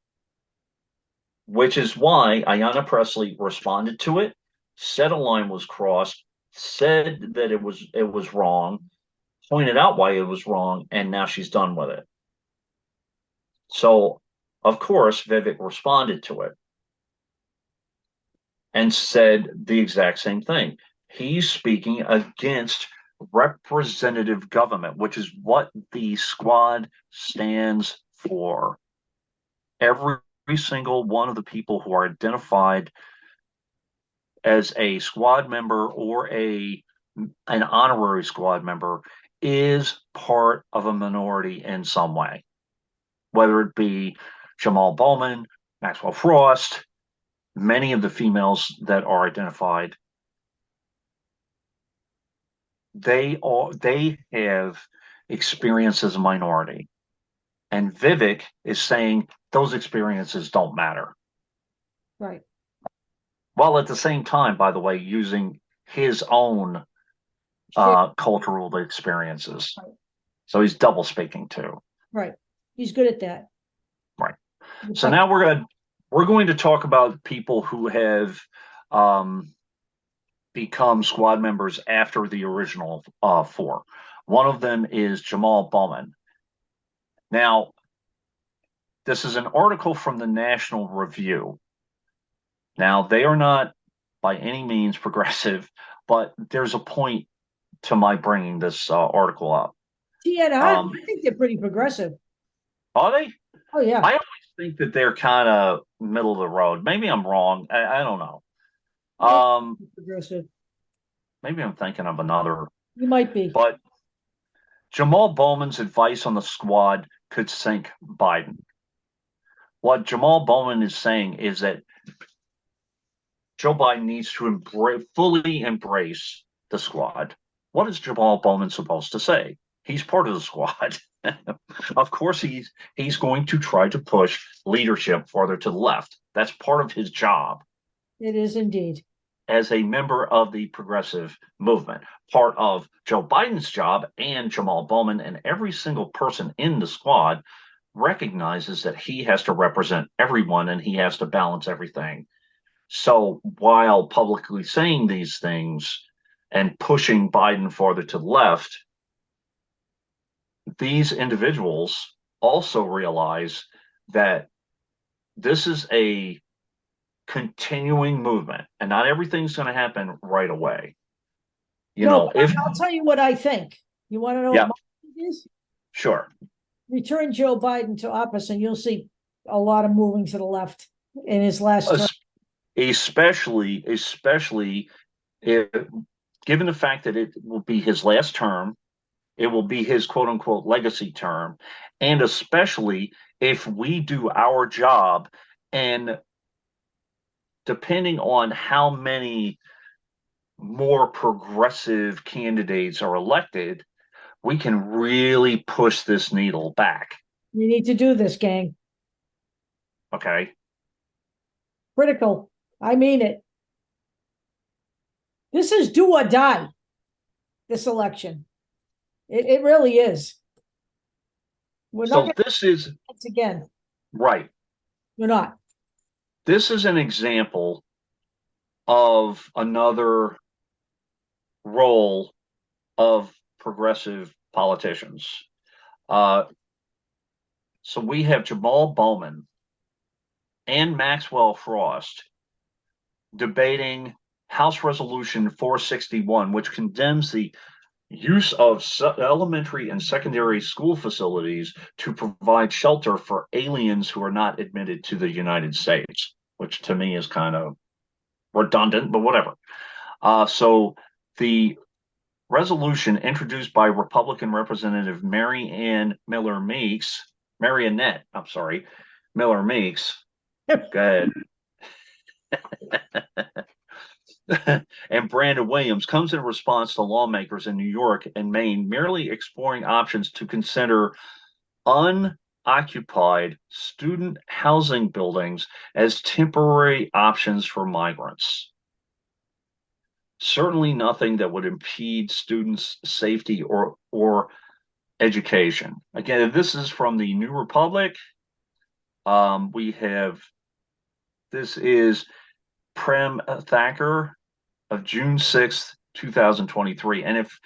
which is why Ayanna Pressley responded to it, said a line was crossed, said that it was wrong, pointed out why it was wrong, and now she's done with it. So, of course, Vivek responded to it and said the exact same thing. He's speaking against representative government, which is what the squad stands for. Every single one of the people who are identified as a squad member or an honorary squad member is part of a minority in some way, whether it be Jamal Bowman, Maxwell Frost, many of the females that are identified. They have experience as a minority, and Vivek is saying those experiences don't matter. Right. While at the same time, by the way, using his own cultural experiences. Right. So he's double speaking too. Right. He's good at that. Right. So now we're going to talk about people who have become squad members after the original four. One of them is Jamal Bowman. Now, this is an article from the National Review. Now, they are not by any means progressive, but there's a point to my bringing this article up. TNR, I think they're pretty progressive. Are they? Oh, yeah. I always think that they're kind of middle of the road. Maybe I'm wrong. I don't know. Progressive. Maybe I'm thinking of another. You might be. But Jamal Bowman's advice on the squad could sink Biden. What Jamal Bowman is saying is that Joe Biden needs to fully embrace the squad. What is Jamal Bowman supposed to say? He's part of the squad. Of course, he's going to try to push leadership farther to the left. That's part of his job. It is indeed. As a member of the progressive movement, part of Joe Biden's job, and Jamal Bowman and every single person in the squad recognizes that he has to represent everyone and he has to balance everything. So while publicly saying these things and pushing Biden farther to the left, these individuals also realize that this is a continuing movement and not everything's going to happen right away. I'll tell you what I think. You want to know what my think is? Sure. Return Joe Biden to office and you'll see a lot of moving to the left in his last term. Especially if, given the fact that it will be his last term, it will be his quote unquote legacy term, and especially if we do our job, and depending on how many more progressive candidates are elected, we can really push this needle back. We need to do this, gang. Okay. Critical. I mean it. This is do or die, this election. It really is. We're not So going this is to again. right. We're not. This is an example of another role of progressive politicians. Uh, so we have Jamal Bowman and Maxwell Frost debating House Resolution 461, which condemns the use of elementary and secondary school facilities to provide shelter for aliens who are not admitted to the United States, which to me is kind of redundant, but whatever. So the resolution introduced by Republican Representative Marionette, I'm sorry, Miller Meeks, go ahead, and Brandon Williams comes in response to lawmakers in New York and Maine merely exploring options to consider unoccupied student housing buildings as temporary options for migrants. Certainly nothing that would impede students' safety or education. Again, this is from the New Republic. We have this is Prem Thacker of June 6th, 2023. And if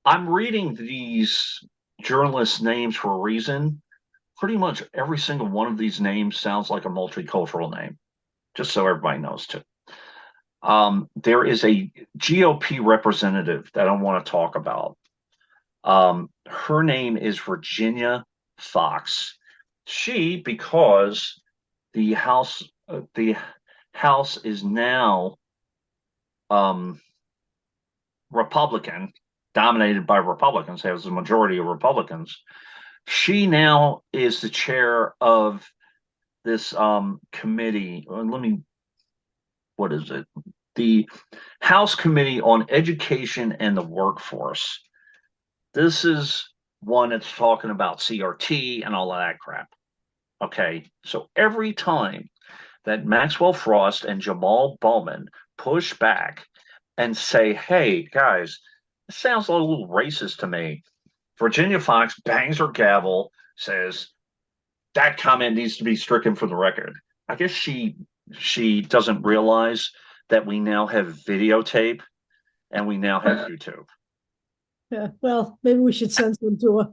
I'm reading these journalists' names for a reason, pretty much every single one of these names sounds like a multicultural name, just so everybody knows too. There is a GOP representative that I want to talk about. Her name is Virginia Fox. Because the House is now Republican, dominated by Republicans, has a majority of Republicans. She now is the chair of this committee. What is it? The House Committee on Education and the Workforce. This is one that's talking about CRT and all of that crap. Okay, so every time that Maxwell Frost and Jamal Bowman push back and say, hey, guys, this sounds a little racist to me, Virginia Fox bangs her gavel, says, that comment needs to be stricken from the record. I guess she doesn't realize that we now have videotape and we now have YouTube. Yeah, well, maybe we should send some to her.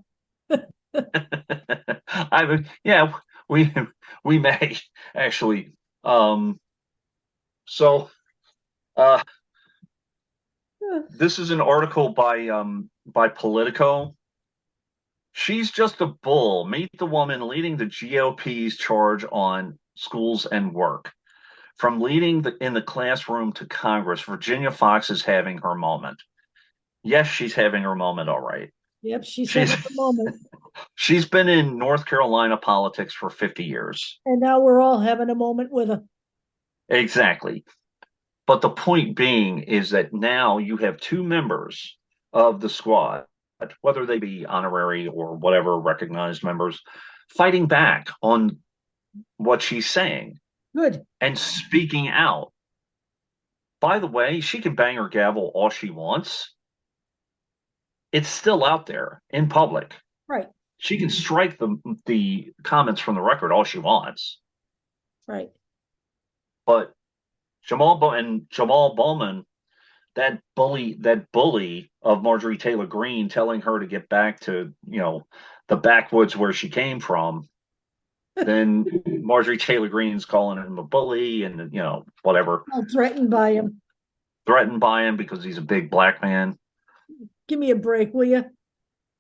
I mean, yeah, we may actually. So this is an article by Politico. She's just a bull. Meet the woman leading the GOP's charge on schools and work. From leading in the classroom to Congress, Virginia Fox is having her moment. Yes, she's having her moment, all right. Yep, she's having a moment. She's been in North Carolina politics for 50 years. And now we're all having a moment with her. Exactly. But the point being is that now you have two members of the squad, whether they be honorary or whatever recognized members, fighting back on what she's saying. Good. And speaking out. By the way, she can bang her gavel all she wants. It's still out there in public. Right. She can strike the comments from the record all she wants. Right. But Jamal Bowman, that bully of Marjorie Taylor Greene, telling her to get back to the backwoods where she came from. Then Marjorie Taylor Greene's calling him a bully, and whatever. I'm threatened by him. Threatened by him because he's a big black man. Give me a break, will you?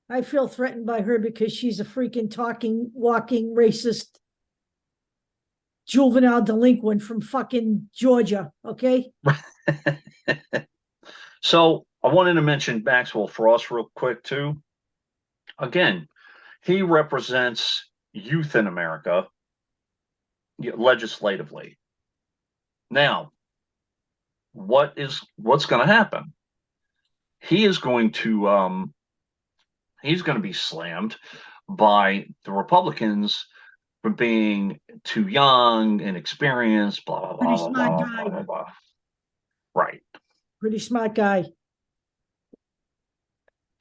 I feel threatened by her because she's a freaking talking, walking racist juvenile delinquent from fucking Georgia, okay? So I wanted to mention Maxwell Frost real quick too. Again, he represents youth in America legislatively. Now, what's going to happen? He's going to be slammed by the Republicans for being too young, inexperienced, blah blah blah blah blah blah blah. Right. Pretty smart guy.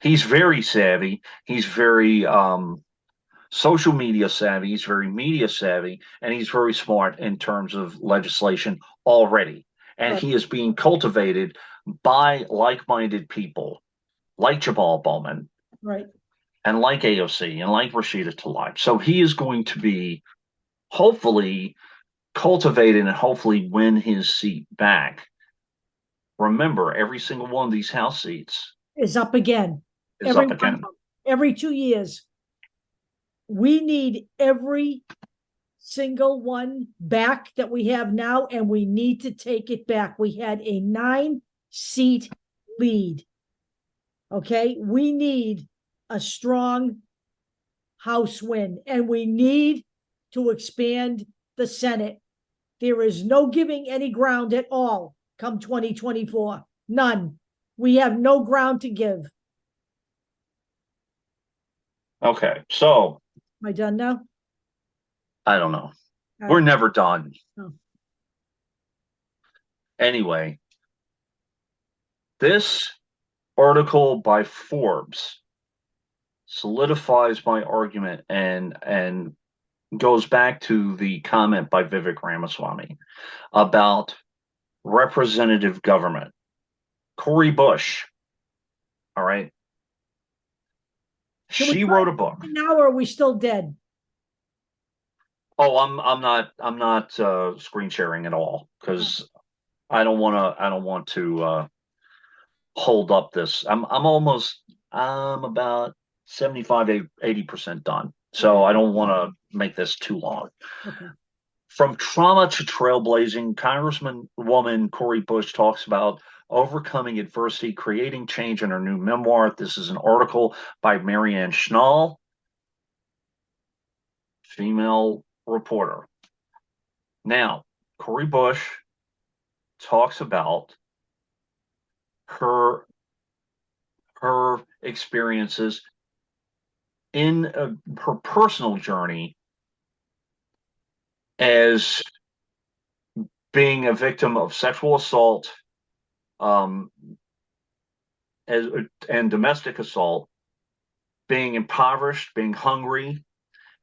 He's very savvy. He's very social media savvy. He's very media savvy, and he's very smart in terms of legislation already. And Right. he is being cultivated by like-minded people like Jabal Bowman Right. and like AOC and like Rashida Tlaib. So he is going to be hopefully cultivated and hopefully win his seat back. Remember, every single one of these House seats Is up again. is Every up one of again. them. Every 2 years. We need every single one back that we have now, and we need to take it back. We had a 9-seat lead. Okay. We need a strong House win, and we need to expand the Senate. There is no giving any ground at all come 2024. None. We have no ground to give. Okay, so Am I done now? I don't know. All We're right. never done. Oh. Anyway, this article by Forbes solidifies my argument and goes back to the comment by Vivek Ramaswamy about representative government. Cori Bush, all right, Can we she try wrote a book. now, or are we still dead? Oh, I'm not screen sharing at all because I don't want to hold up this. I'm about 75-80% done. So Okay. I don't want to make this too long. Okay. From trauma to trailblazing, Congresswoman Cori Bush talks about overcoming adversity, creating change in her new memoir. This is an article by Marianne Schnall, female reporter. Now, Cori Bush talks about her experiences in her personal journey as being a victim of sexual assault, um, and domestic assault, being impoverished, being hungry,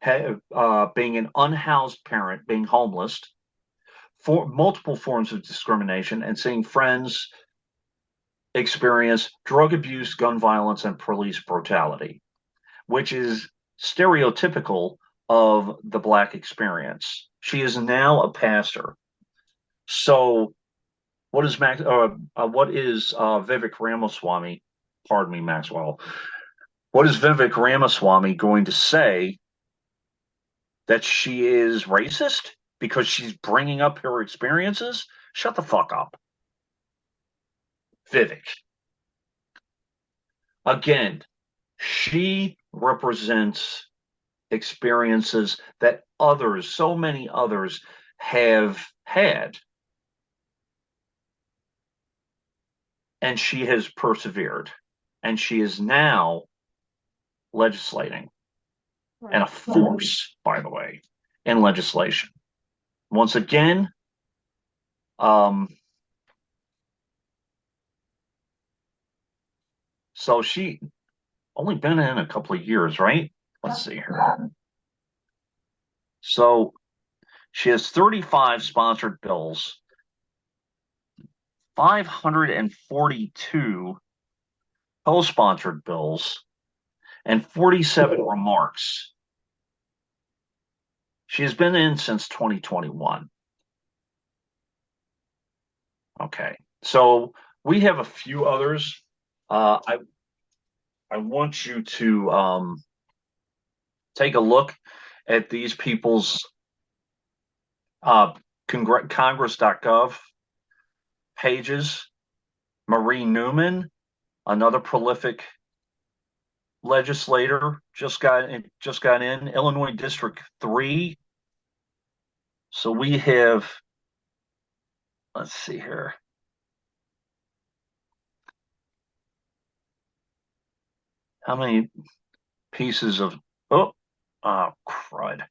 being an unhoused parent, being homeless, for multiple forms of discrimination, and seeing friends experience drug abuse, gun violence, and police brutality, which is stereotypical of the Black experience. She is now a pastor. So, what is Vivek Ramaswamy? Pardon me, Maxwell. What is Vivek Ramaswamy going to say? That she is racist because she's bringing up her experiences? Shut the fuck up, Vivek. Again, she represents experiences that others, so many others, have had. And she has persevered. And she is now legislating. And a force, by the way, in legislation. Once again, so she only been in a couple of years, right? Let's see here. So she has 35 sponsored bills, 542 co-sponsored bills, and 47 remarks. She has been in since 2021. Okay, so we have a few others. I want you to take a look at these people's Congress.gov pages. Marie Newman, another prolific legislator, just got in Illinois District 3. So we have, let's see here. How many pieces of crud.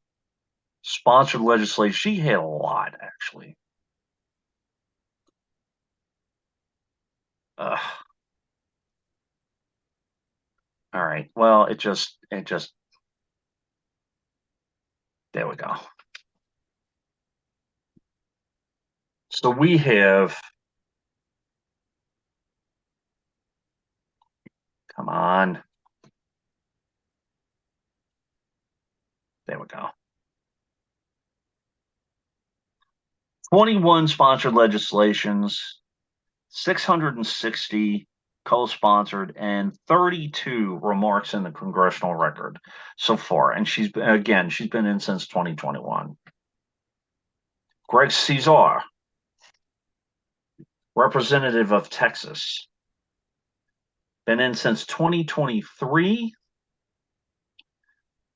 Sponsored legislation. She had a lot, actually. All right. Well, there we go. So we have, come on. There we go. 21 sponsored legislations, 660 co-sponsored, and 32 remarks in the congressional record so far. And she's been in since 2021. Greg Cesar, representative of Texas, been in since 2023.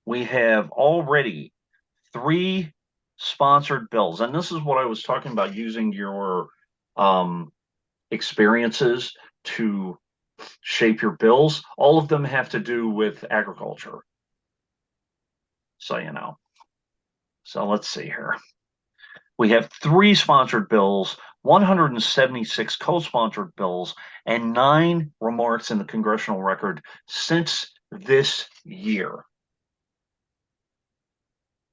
We have already 3 sponsored bills. And this is what I was talking about, using your experiences to shape your bills. All of them have to do with agriculture. So, you know. So let's see here. We have 3 sponsored bills, 176 co-sponsored bills, and 9 remarks in the congressional record since this year.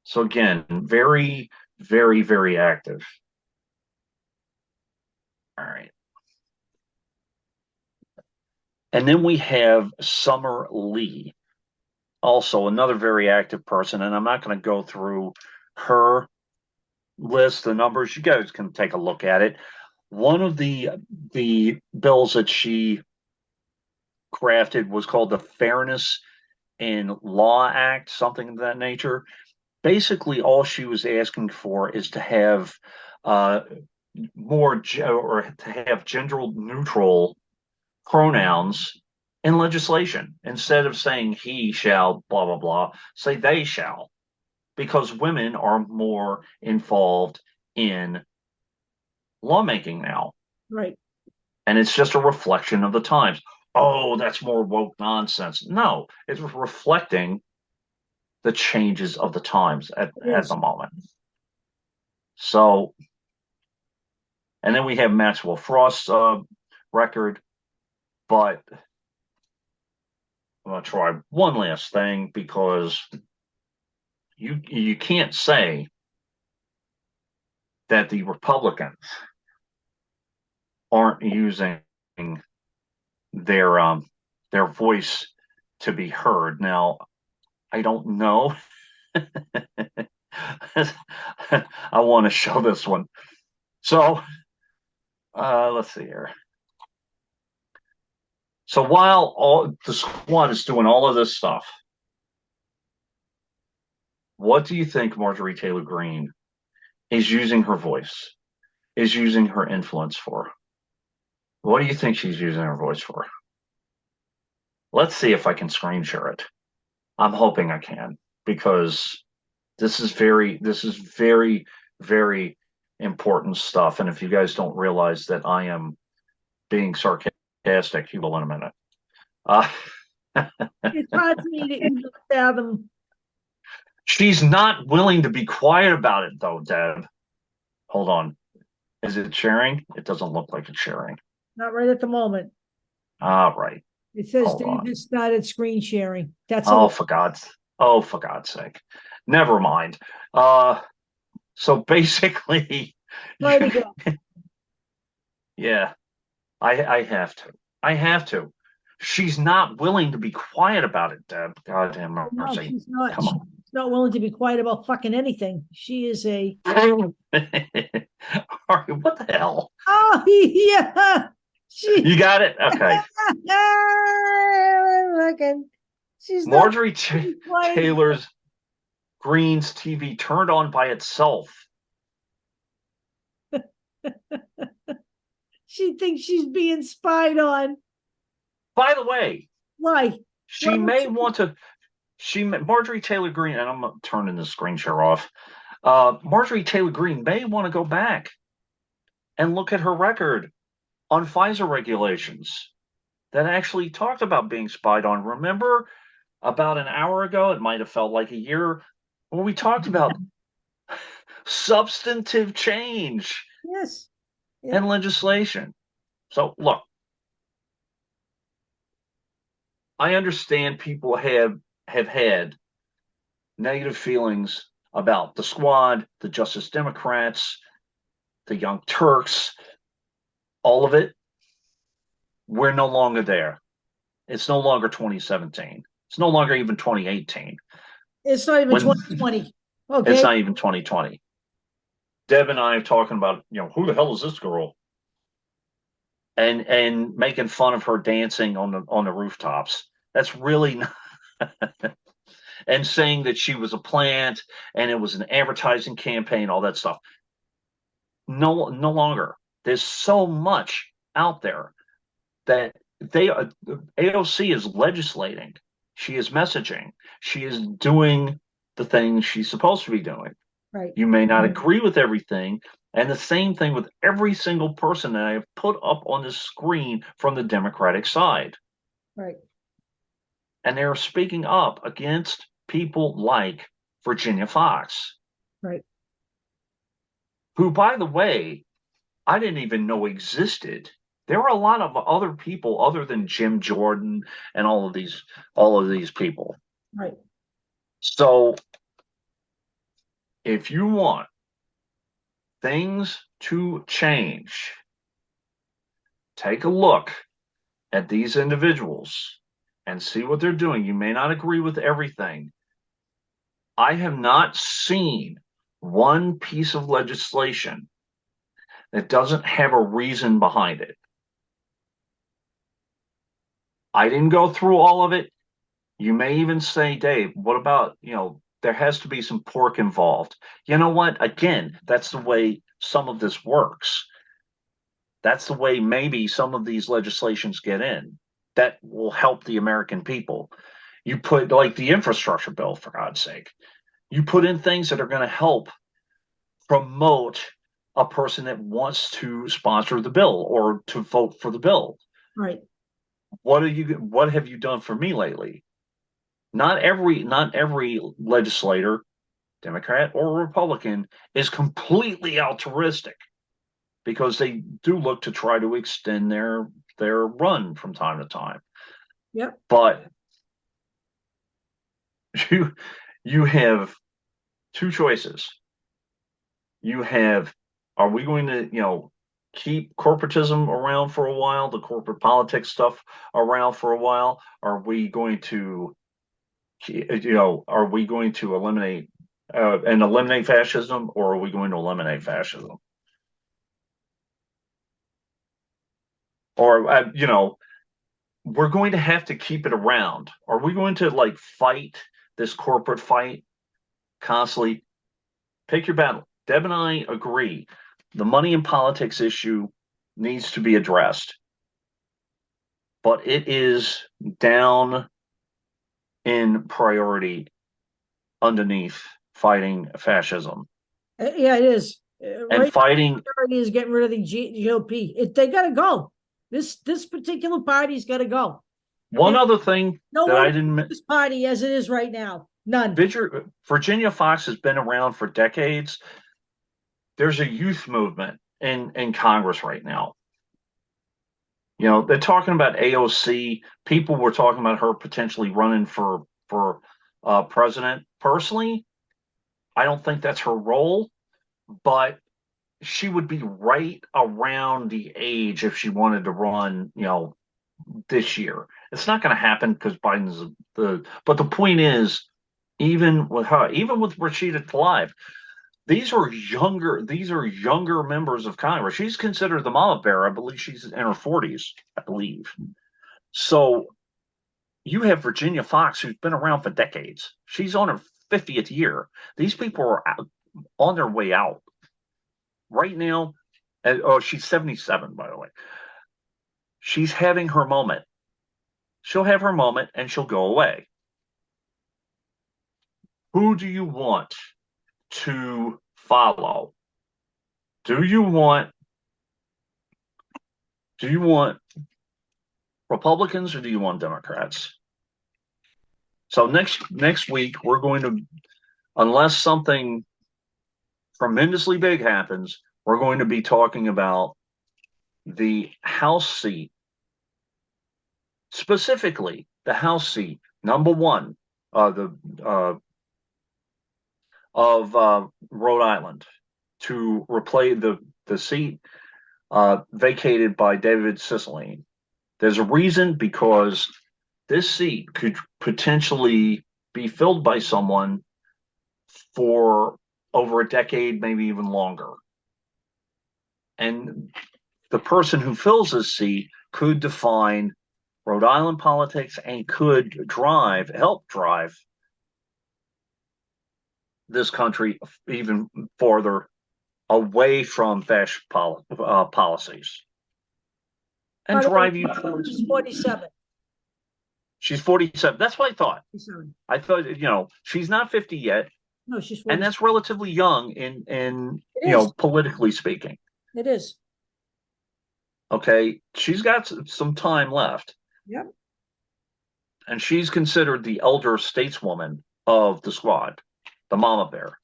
So again, very, very, very active. All right. And then we have Summer Lee, also another very active person. And I'm not going to go through her list, the numbers. You guys can take a look at it. One of the bills that she crafted was called the Fairness in Law Act, something of that nature. Basically, all she was asking for is to have more or to have gender neutral pronouns in legislation. Instead of saying he shall, blah, blah, blah, say they shall, because women are more involved in lawmaking now. Right. And it's just a reflection of the times. Oh, that's more woke nonsense. No, it's reflecting the changes of the times at the moment. So, and then we have Maxwell Frost's record, but I'm going to try one last thing, because you can't say that the Republicans aren't using their voice to be heard. Now, I don't know. I want to show this one. So let's see here. So while all the squad is doing all of this stuff, what do you think Marjorie Taylor Greene is using her voice, is using her influence for? What do you think she's using her voice for? Let's see if I can screen share it. I'm hoping I can, because this is very, very important stuff. And if you guys don't realize that I am being sarcastic, you will in a minute. It's hard for me to even fathom. She's not willing to be quiet about it, though, Deb. Hold on. Is it sharing? It doesn't look like it's sharing. Not right at the moment. All right. It says Dave just started screen sharing. That's all. For God's sake. Never mind. So basically, yeah, I have to. She's not willing to be quiet about it, Deb. Goddamn mercy. No, she's not. Come on. She's not willing to be quiet about fucking anything. She is a. All right, what the hell? Oh yeah. You got it? Okay. She's Marjorie Taylor Greene's TV turned on by itself. She thinks she's being spied on. By the way, why? Marjorie Taylor Greene, and I'm turning the screen share off. Marjorie Taylor Greene may want to go back and look at her record on FISA regulations that actually talked about being spied on. Remember, about an hour ago, it might have felt like a year, when we talked about substantive change in legislation. So look, I understand people have had negative feelings about the Squad, the Justice Democrats, the Young Turks, all of it. We're no longer there. It's no longer 2017. It's no longer even 2018. It's not even When 2020. it's Okay. not even 2020. Deb and I are talking about, who the hell is this girl? And making fun of her dancing on the rooftops. That's really not, and saying that she was a plant and it was an advertising campaign, all that stuff. No longer. There's so much out there that AOC is legislating. She is messaging. She is doing the things she's supposed to be doing. Right. You may not agree with everything. And the same thing with every single person that I have put up on the screen from the Democratic side. Right. And they're speaking up against people like Virginia Fox. Right. Who, by the way, I didn't even know existed. There were a lot of other people other than Jim Jordan and all of these people. Right. So if you want things to change, take a look at these individuals and see what they're doing. You may not agree with everything. I have not seen one piece of legislation that doesn't have a reason behind it. I didn't go through all of it. You may even say, Dave, what about, there has to be some pork involved. You know what? Again, that's the way some of this works. That's the way maybe some of these legislations get in. That will help the American people. You put like the infrastructure bill, for God's sake. You put in things that are going to help promote a person that wants to sponsor the bill or to vote for the bill. Right. What have you done for me lately? Not every legislator, Democrat or Republican, is completely altruistic, because they do look to try to extend their run from time to time. Yep. But you have two choices. You have, are we going to, keep corporatism around for a while, the corporate politics stuff around for a while? Are we going to, are we going to eliminate fascism, or are we going to eliminate fascism? Or, we're going to have to keep it around. Are we going to like fight this corporate fight constantly? Pick your battle. Deb and I agree. The money in politics issue needs to be addressed, but it is down in priority underneath fighting fascism. Yeah, it is. And Right. Fighting Is getting rid of the GOP. They got to go. This particular party's got to go. one other thing No that I one didn't. this party as it is right now. None. Virginia Fox has been around for decades. There's a youth movement in Congress right now. They're talking about AOC. People were talking about her potentially running for president. Personally, I don't think that's her role, but she would be right around the age if she wanted to run, this year. It's not going to happen because Biden's but the point is, even with her, even with Rashida Tlaib, these are younger members of Congress. She's considered the mama bear. I believe she's in her 40s, I believe. So you have Virginia Fox, who's been around for decades. She's on her 50th year. These people are on their way out right now. Oh, she's 77, by the way. She's having her moment. She'll have her moment and she'll go away. Who do you want to follow? Do you want Republicans or do you want Democrats? So next week we're going to, unless something tremendously big happens, we're going to be talking about the House seat, specifically the House seat, number one, of Rhode Island, to replace the seat vacated by David Cicilline. There's a reason, because this seat could potentially be filled by someone for over a decade, maybe even longer. And the person who fills this seat could define Rhode Island politics and could help drive this country even farther away from fascist policies and drive you towards. She's 47. She's 47. That's what I thought. 47. I thought, she's not 50 yet. No, she's 47. And that's relatively young in politically speaking. It is. Okay. She's got some time left. Yep. And she's considered the elder stateswoman of the squad, the mama bear.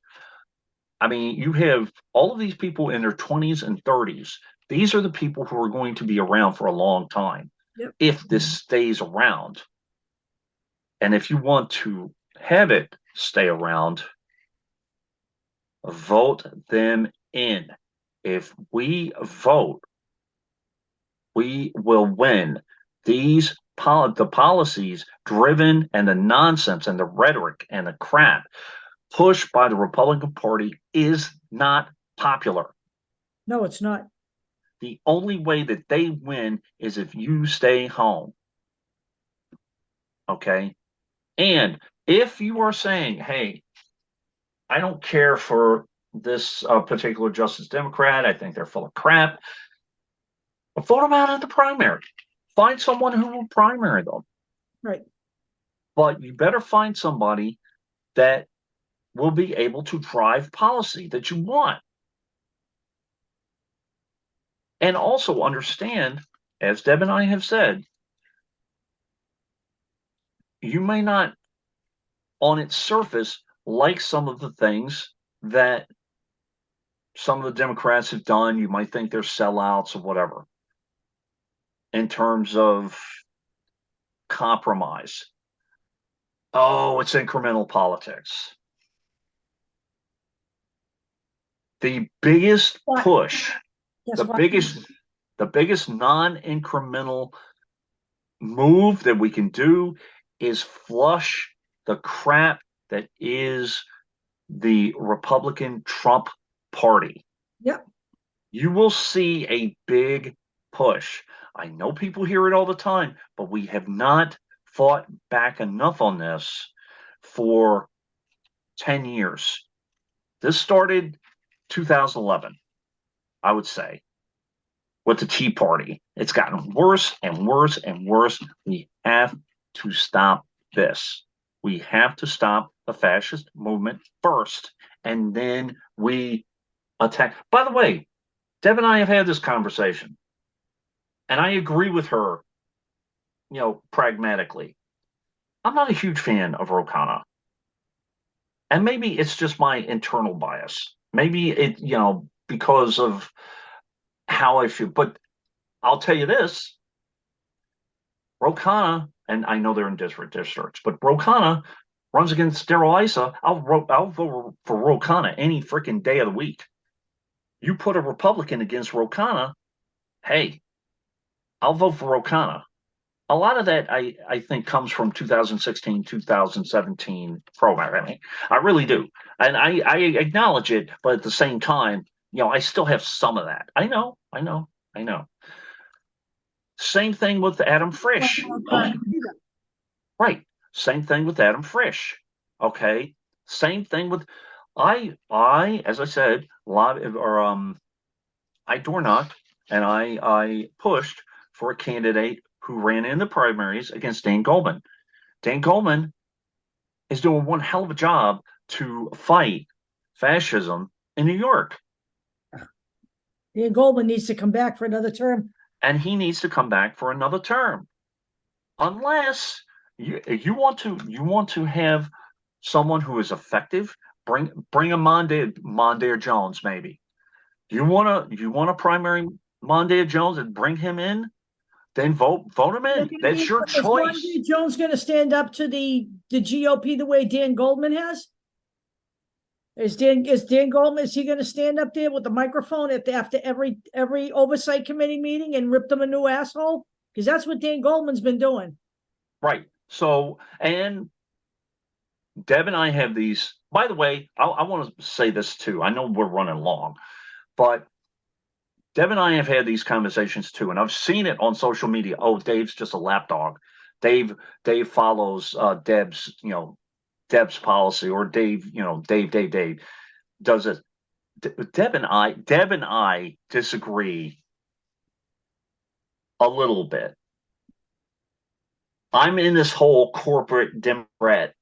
I mean, you have all of these people in their 20s and 30s. These are the people who are going to be around for a long time. Yep. If this stays around. And if you want to have it stay around, vote them in. If we vote, we will win. The policies driven and the nonsense and the rhetoric and the crap pushed by the Republican Party is not popular. No, it's not. The only way that they win is if you stay home. Okay? And if you are saying, hey, I don't care for this particular Justice Democrat, I think they're full of crap, vote them out in the primary. Find someone who will primary them. Right. But you better find somebody that will be able to drive policy that you want. And also understand, as Deb and I have said, you may not, on its surface, like some of the things that some of the Democrats have done. You might think they're sellouts or whatever in terms of compromise. Oh, it's incremental politics. The biggest push, the biggest non-incremental move that we can do is flush the crap that is the Republican Trump Party. Yep. You will see a big push. I know people hear it all the time, but we have not fought back enough on this for 10 years. This started 2011, I would say, with the Tea Party. It's gotten worse and worse and worse. We have to stop this. We have to stop the fascist movement first, and then we attack. By the way, Deb and I have had this conversation, and I agree with her, pragmatically. I'm not a huge fan of Ro Khanna. And maybe it's just my internal bias. Maybe it, because of how I feel. But I'll tell you this, Ro Khanna, and I know they're in different districts, but Ro Khanna runs against Darrell Issa. I'll vote for Ro Khanna any freaking day of the week. You put a Republican against Ro Khanna, hey, I'll vote for Ro Khanna. A lot of that, I think, comes from 2016, 2017 programming. I really do. And I acknowledge it, but at the same time, I still have some of that. I know. Same thing with Adam Frisch. Okay. Right. Same thing with Adam Frisch. Okay. Same thing with I as I said, I door knocked and I pushed for a candidate who ran in the primaries against Dan Goldman. Dan Goldman is doing one hell of a job to fight fascism in New York. Dan Goldman needs to come back for another term. And he needs to come back for another term. Unless you want to have someone who is effective, bring a Mondaire Jones, maybe. You want to primary Mondaire Jones and bring him in? then vote him in. That's your Is Ron choice. D. Jones going to stand up to the GOP the way Dan Goldman has? Is Dan Goldman, is he going to stand up there with the microphone after every oversight committee meeting and rip them a new asshole? Because that's what Dan Goldman's been doing. Right. So, and Deb and I have these. By the way, I want to say this too. I know we're running long, but Deb and I have had these conversations too, and I've seen it on social media. Oh, Dave's just a lapdog. Dave follows Deb's policy, or Dave does it. Deb and I disagree a little bit. I'm in this whole corporate Democrat,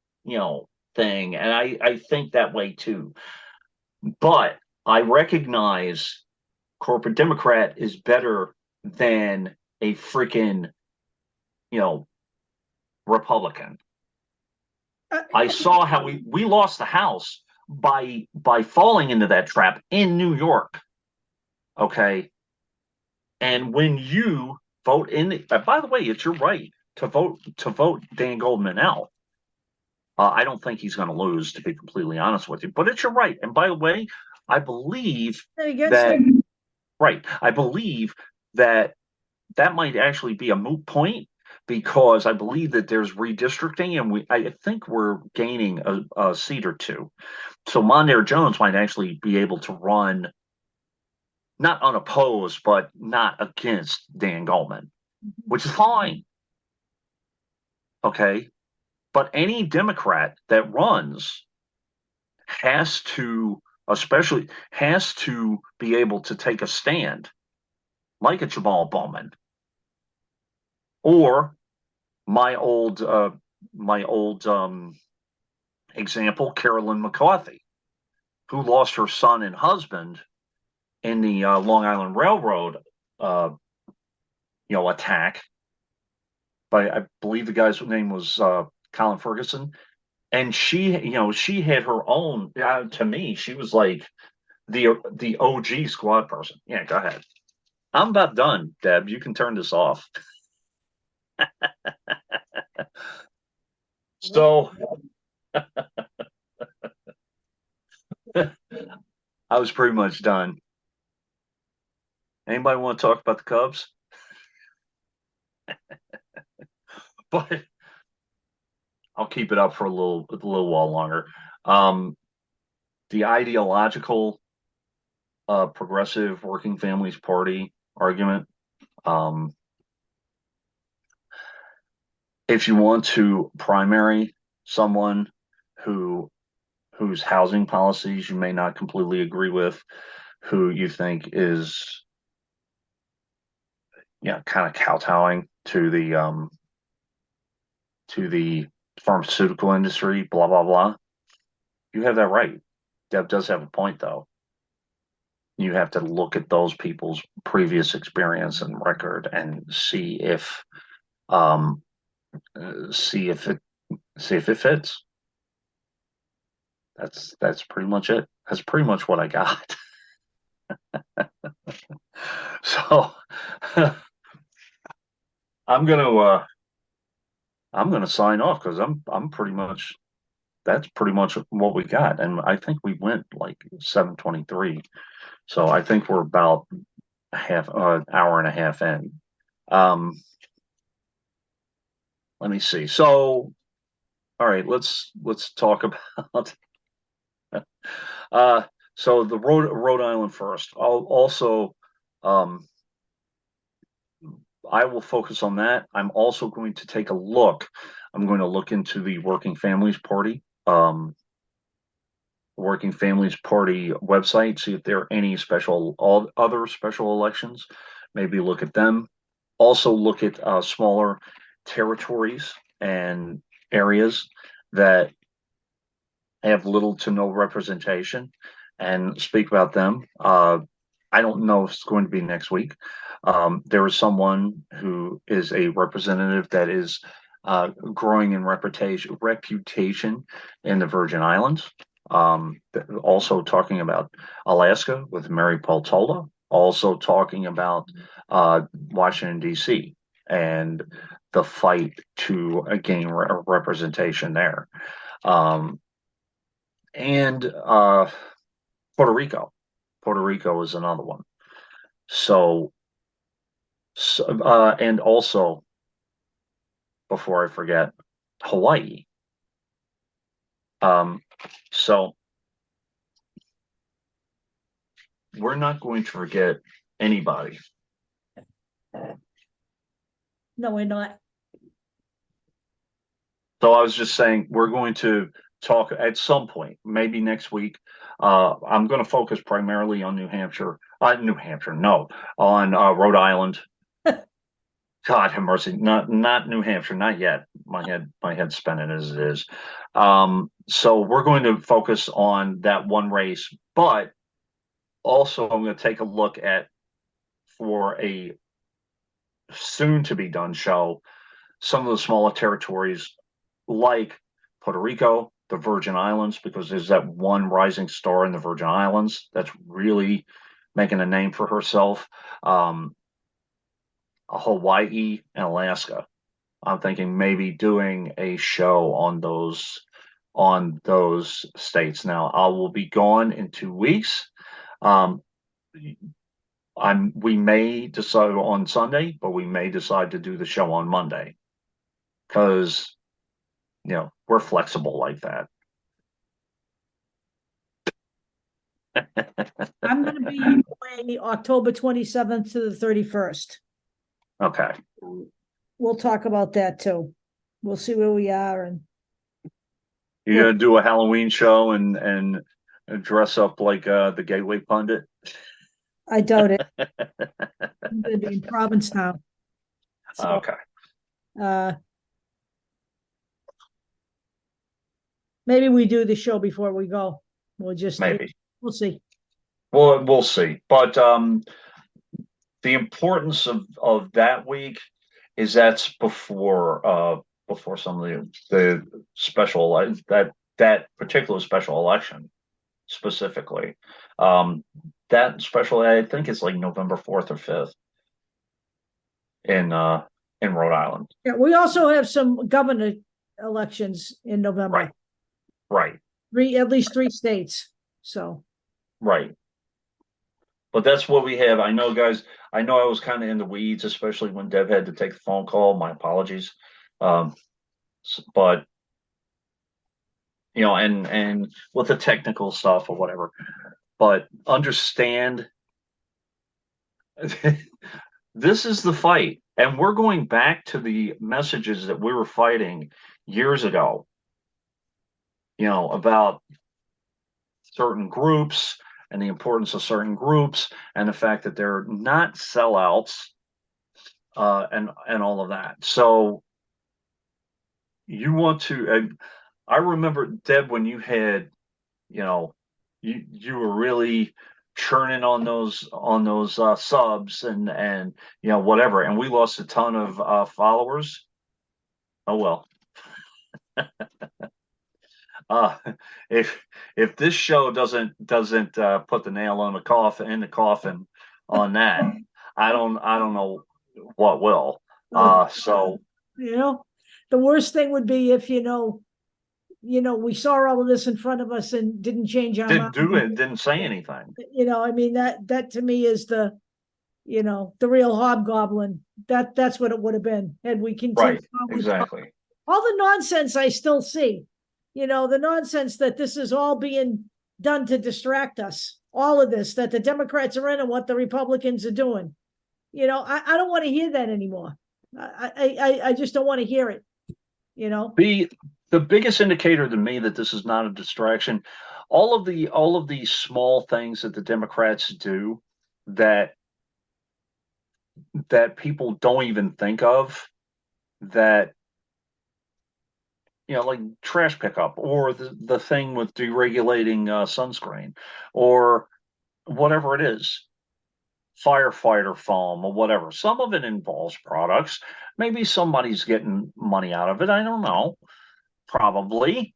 thing, and I think that way too. But I recognize corporate Democrat is better than a freaking, Republican. I saw how we lost the House by falling into that trap in New York. Okay. And when you vote by the way, it's your right to vote Dan Goldman out. I don't think he's going to lose, to be completely honest with you, but it's your right. And by the way, I believe that that might actually be a moot point, because I believe that there's redistricting, and I think we're gaining a seat or two. So Mondaire Jones might actually be able to run, not unopposed, but not against Dan Goldman, which is fine. Okay. But any Democrat that runs has to be able to take a stand, like a Jamal Bowman, or my old example, Carolyn McCarthy, who lost her son and husband in the Long Island Railroad, attack. I believe the guy's name was Colin Ferguson, and she had her own. To me, she was like the OG squad person. Yeah, go ahead. I'm about done, Deb. You can turn this off. So I was pretty much done. Anybody want to talk about the Cubs? But I'll keep it up for a little while longer. The ideological progressive working families party argument. If you want to primary someone whose housing policies you may not completely agree with, who you think is kind of kowtowing to the pharmaceutical industry, blah blah blah, you have that right. Deb does have a point, though. You have to look at those people's previous experience and record and see if it fits. That's pretty much it. That's pretty much what I got. So I'm gonna sign off, because that's pretty much what we got, and I think we went like 7:23. So I think we're about hour and a half in. Let me see. So, all right, let's talk about. So the Rhode Island first. I will focus on that. I'm also going to take a look. I'm going to look into the Working Families Party. Working Families Party website, see if there are any other special elections. Maybe look at them. Also look at smaller territories and areas that have little to no representation, and speak about them. I don't know if it's going to be next week. There is someone who is a representative that is growing in reputation in the Virgin Islands. Also talking about Alaska with Mary Peltola. Also talking about Washington, D.C. and the fight to gain representation there. And Puerto Rico. Puerto Rico is another one. So and also, before I forget, Hawaii. So we're not going to forget anybody. No, we're not. So I was just saying we're going to talk at some point, maybe next week. I'm going to focus primarily on New Hampshire. No, on Rhode Island. God have mercy, not New Hampshire, not yet. My head's spinning as it is. So we're going to focus on that one race, but also I'm going to take a look at, for a soon to be done show, some of the smaller territories like Puerto Rico, the Virgin Islands, because there's that one rising star in the Virgin Islands that's really making a name for herself. Hawaii and Alaska. I'm thinking maybe doing a show on those states. Now I will be gone in 2 weeks. We may decide on Sunday, but we may decide to do the show on Monday because we're flexible like that. I'm going to be away October 27th to the 31st. Okay. We'll talk about that too. We'll see where we are. And you're gonna do a Halloween show and dress up like the Gateway Pundit? I doubt it. I'm going to be in Provincetown. So, okay. Maybe we do the show before we go. We'll just we'll see. Well, we'll see. But the importance of that week is that's before some of the special that particular special election specifically. That special, I think it's like November 4th or 5th in Rhode Island. Yeah, we also have some governor elections in November. Right. At least 3 states. So. Right. But that's what we have. I know, guys. I know I was kind of in the weeds, especially when Deb had to take the phone call. My apologies. But and with the technical stuff or whatever. But understand, this is the fight, and we're going back to the messages that we were fighting years ago. About certain groups and the importance of certain groups and the fact that they're not sellouts, and all of that. So you want to, I remember, Deb, when you had, you were really churning on those subs and whatever, and we lost a ton of followers. Oh well. If this show doesn't put the nail in the coffin on that, I don't know what will. So the worst thing would be if we saw all of this in front of us and didn't change our mind. Didn't say anything. I mean, that to me is the real hobgoblin. That's what it would have been had we continued. Right. Exactly. All the nonsense I still see. The nonsense that this is all being done to distract us. All of this, that the Democrats are in and what the Republicans are doing. I don't want to hear that anymore. I just don't want to hear it. The biggest indicator to me that this is not a distraction, all of these small things that the Democrats do that people don't even think of, that like trash pickup, or the thing with deregulating sunscreen, or whatever it is, firefighter foam or whatever. Some of it involves products. Maybe somebody's getting money out of it. I don't know. Probably.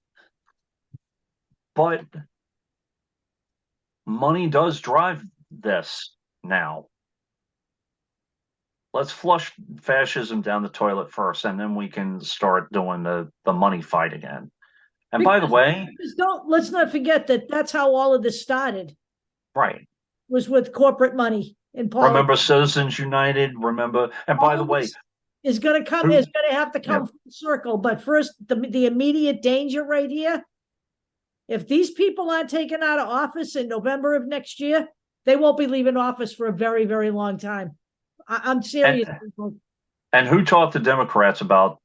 But money does drive this now. let's flush fascism down the toilet first, and then we can start doing the money fight again. And by the way, let's not forget that that's how all of this started, right. was with corporate money in politics. Remember Citizens United? Remember, and by the way, is going to come, is going to have to come full circle. But first, the immediate danger right here, if these people aren't taken out of office in November of next year, they won't be leaving office for a very, very long time. I'm serious. And who taught the Democrats about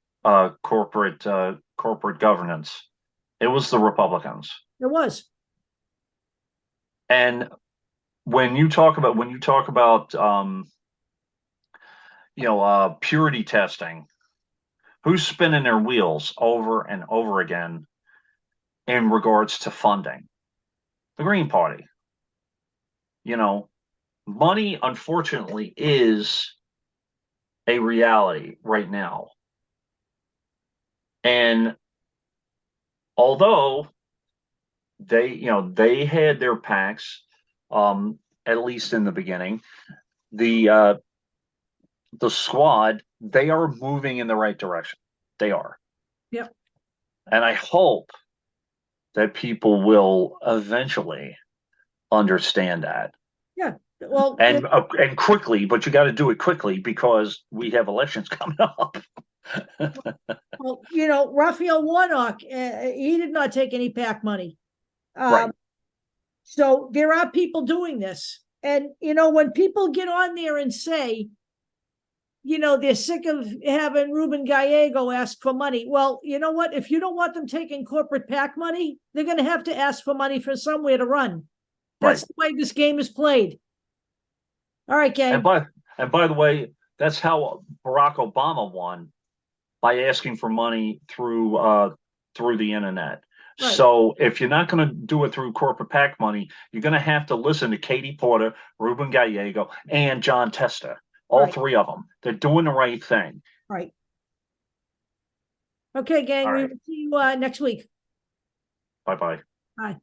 corporate governance? It was the Republicans. It was. And when you talk about purity testing, who's spinning their wheels over and over again in regards to funding? The Green Party. Money, unfortunately, is a reality right now. And although they had their PACs, at least in the beginning, the squad, they are moving in the right direction. They are. Yep. And I hope that people will eventually understand that. Yeah. Well, and quickly, but you got to do it quickly because we have elections coming up. Well, Raphael Warnock, he did not take any PAC money. Right. So there are people doing this. And, when people get on there and say, they're sick of having Ruben Gallego ask for money. Well, you know what? If you don't want them taking corporate PAC money, they're going to have to ask for money for somewhere to run. That's the way this game is played. All right, gang. And by the way, that's how Barack Obama won, by asking for money through the internet. Right. So if you're not going to do it through corporate PAC money, you're going to have to listen to Katie Porter, Ruben Gallego, and John Tester. All three of them. They're doing the right thing. Right. Okay, gang. We will see you next week. Bye-bye. Bye.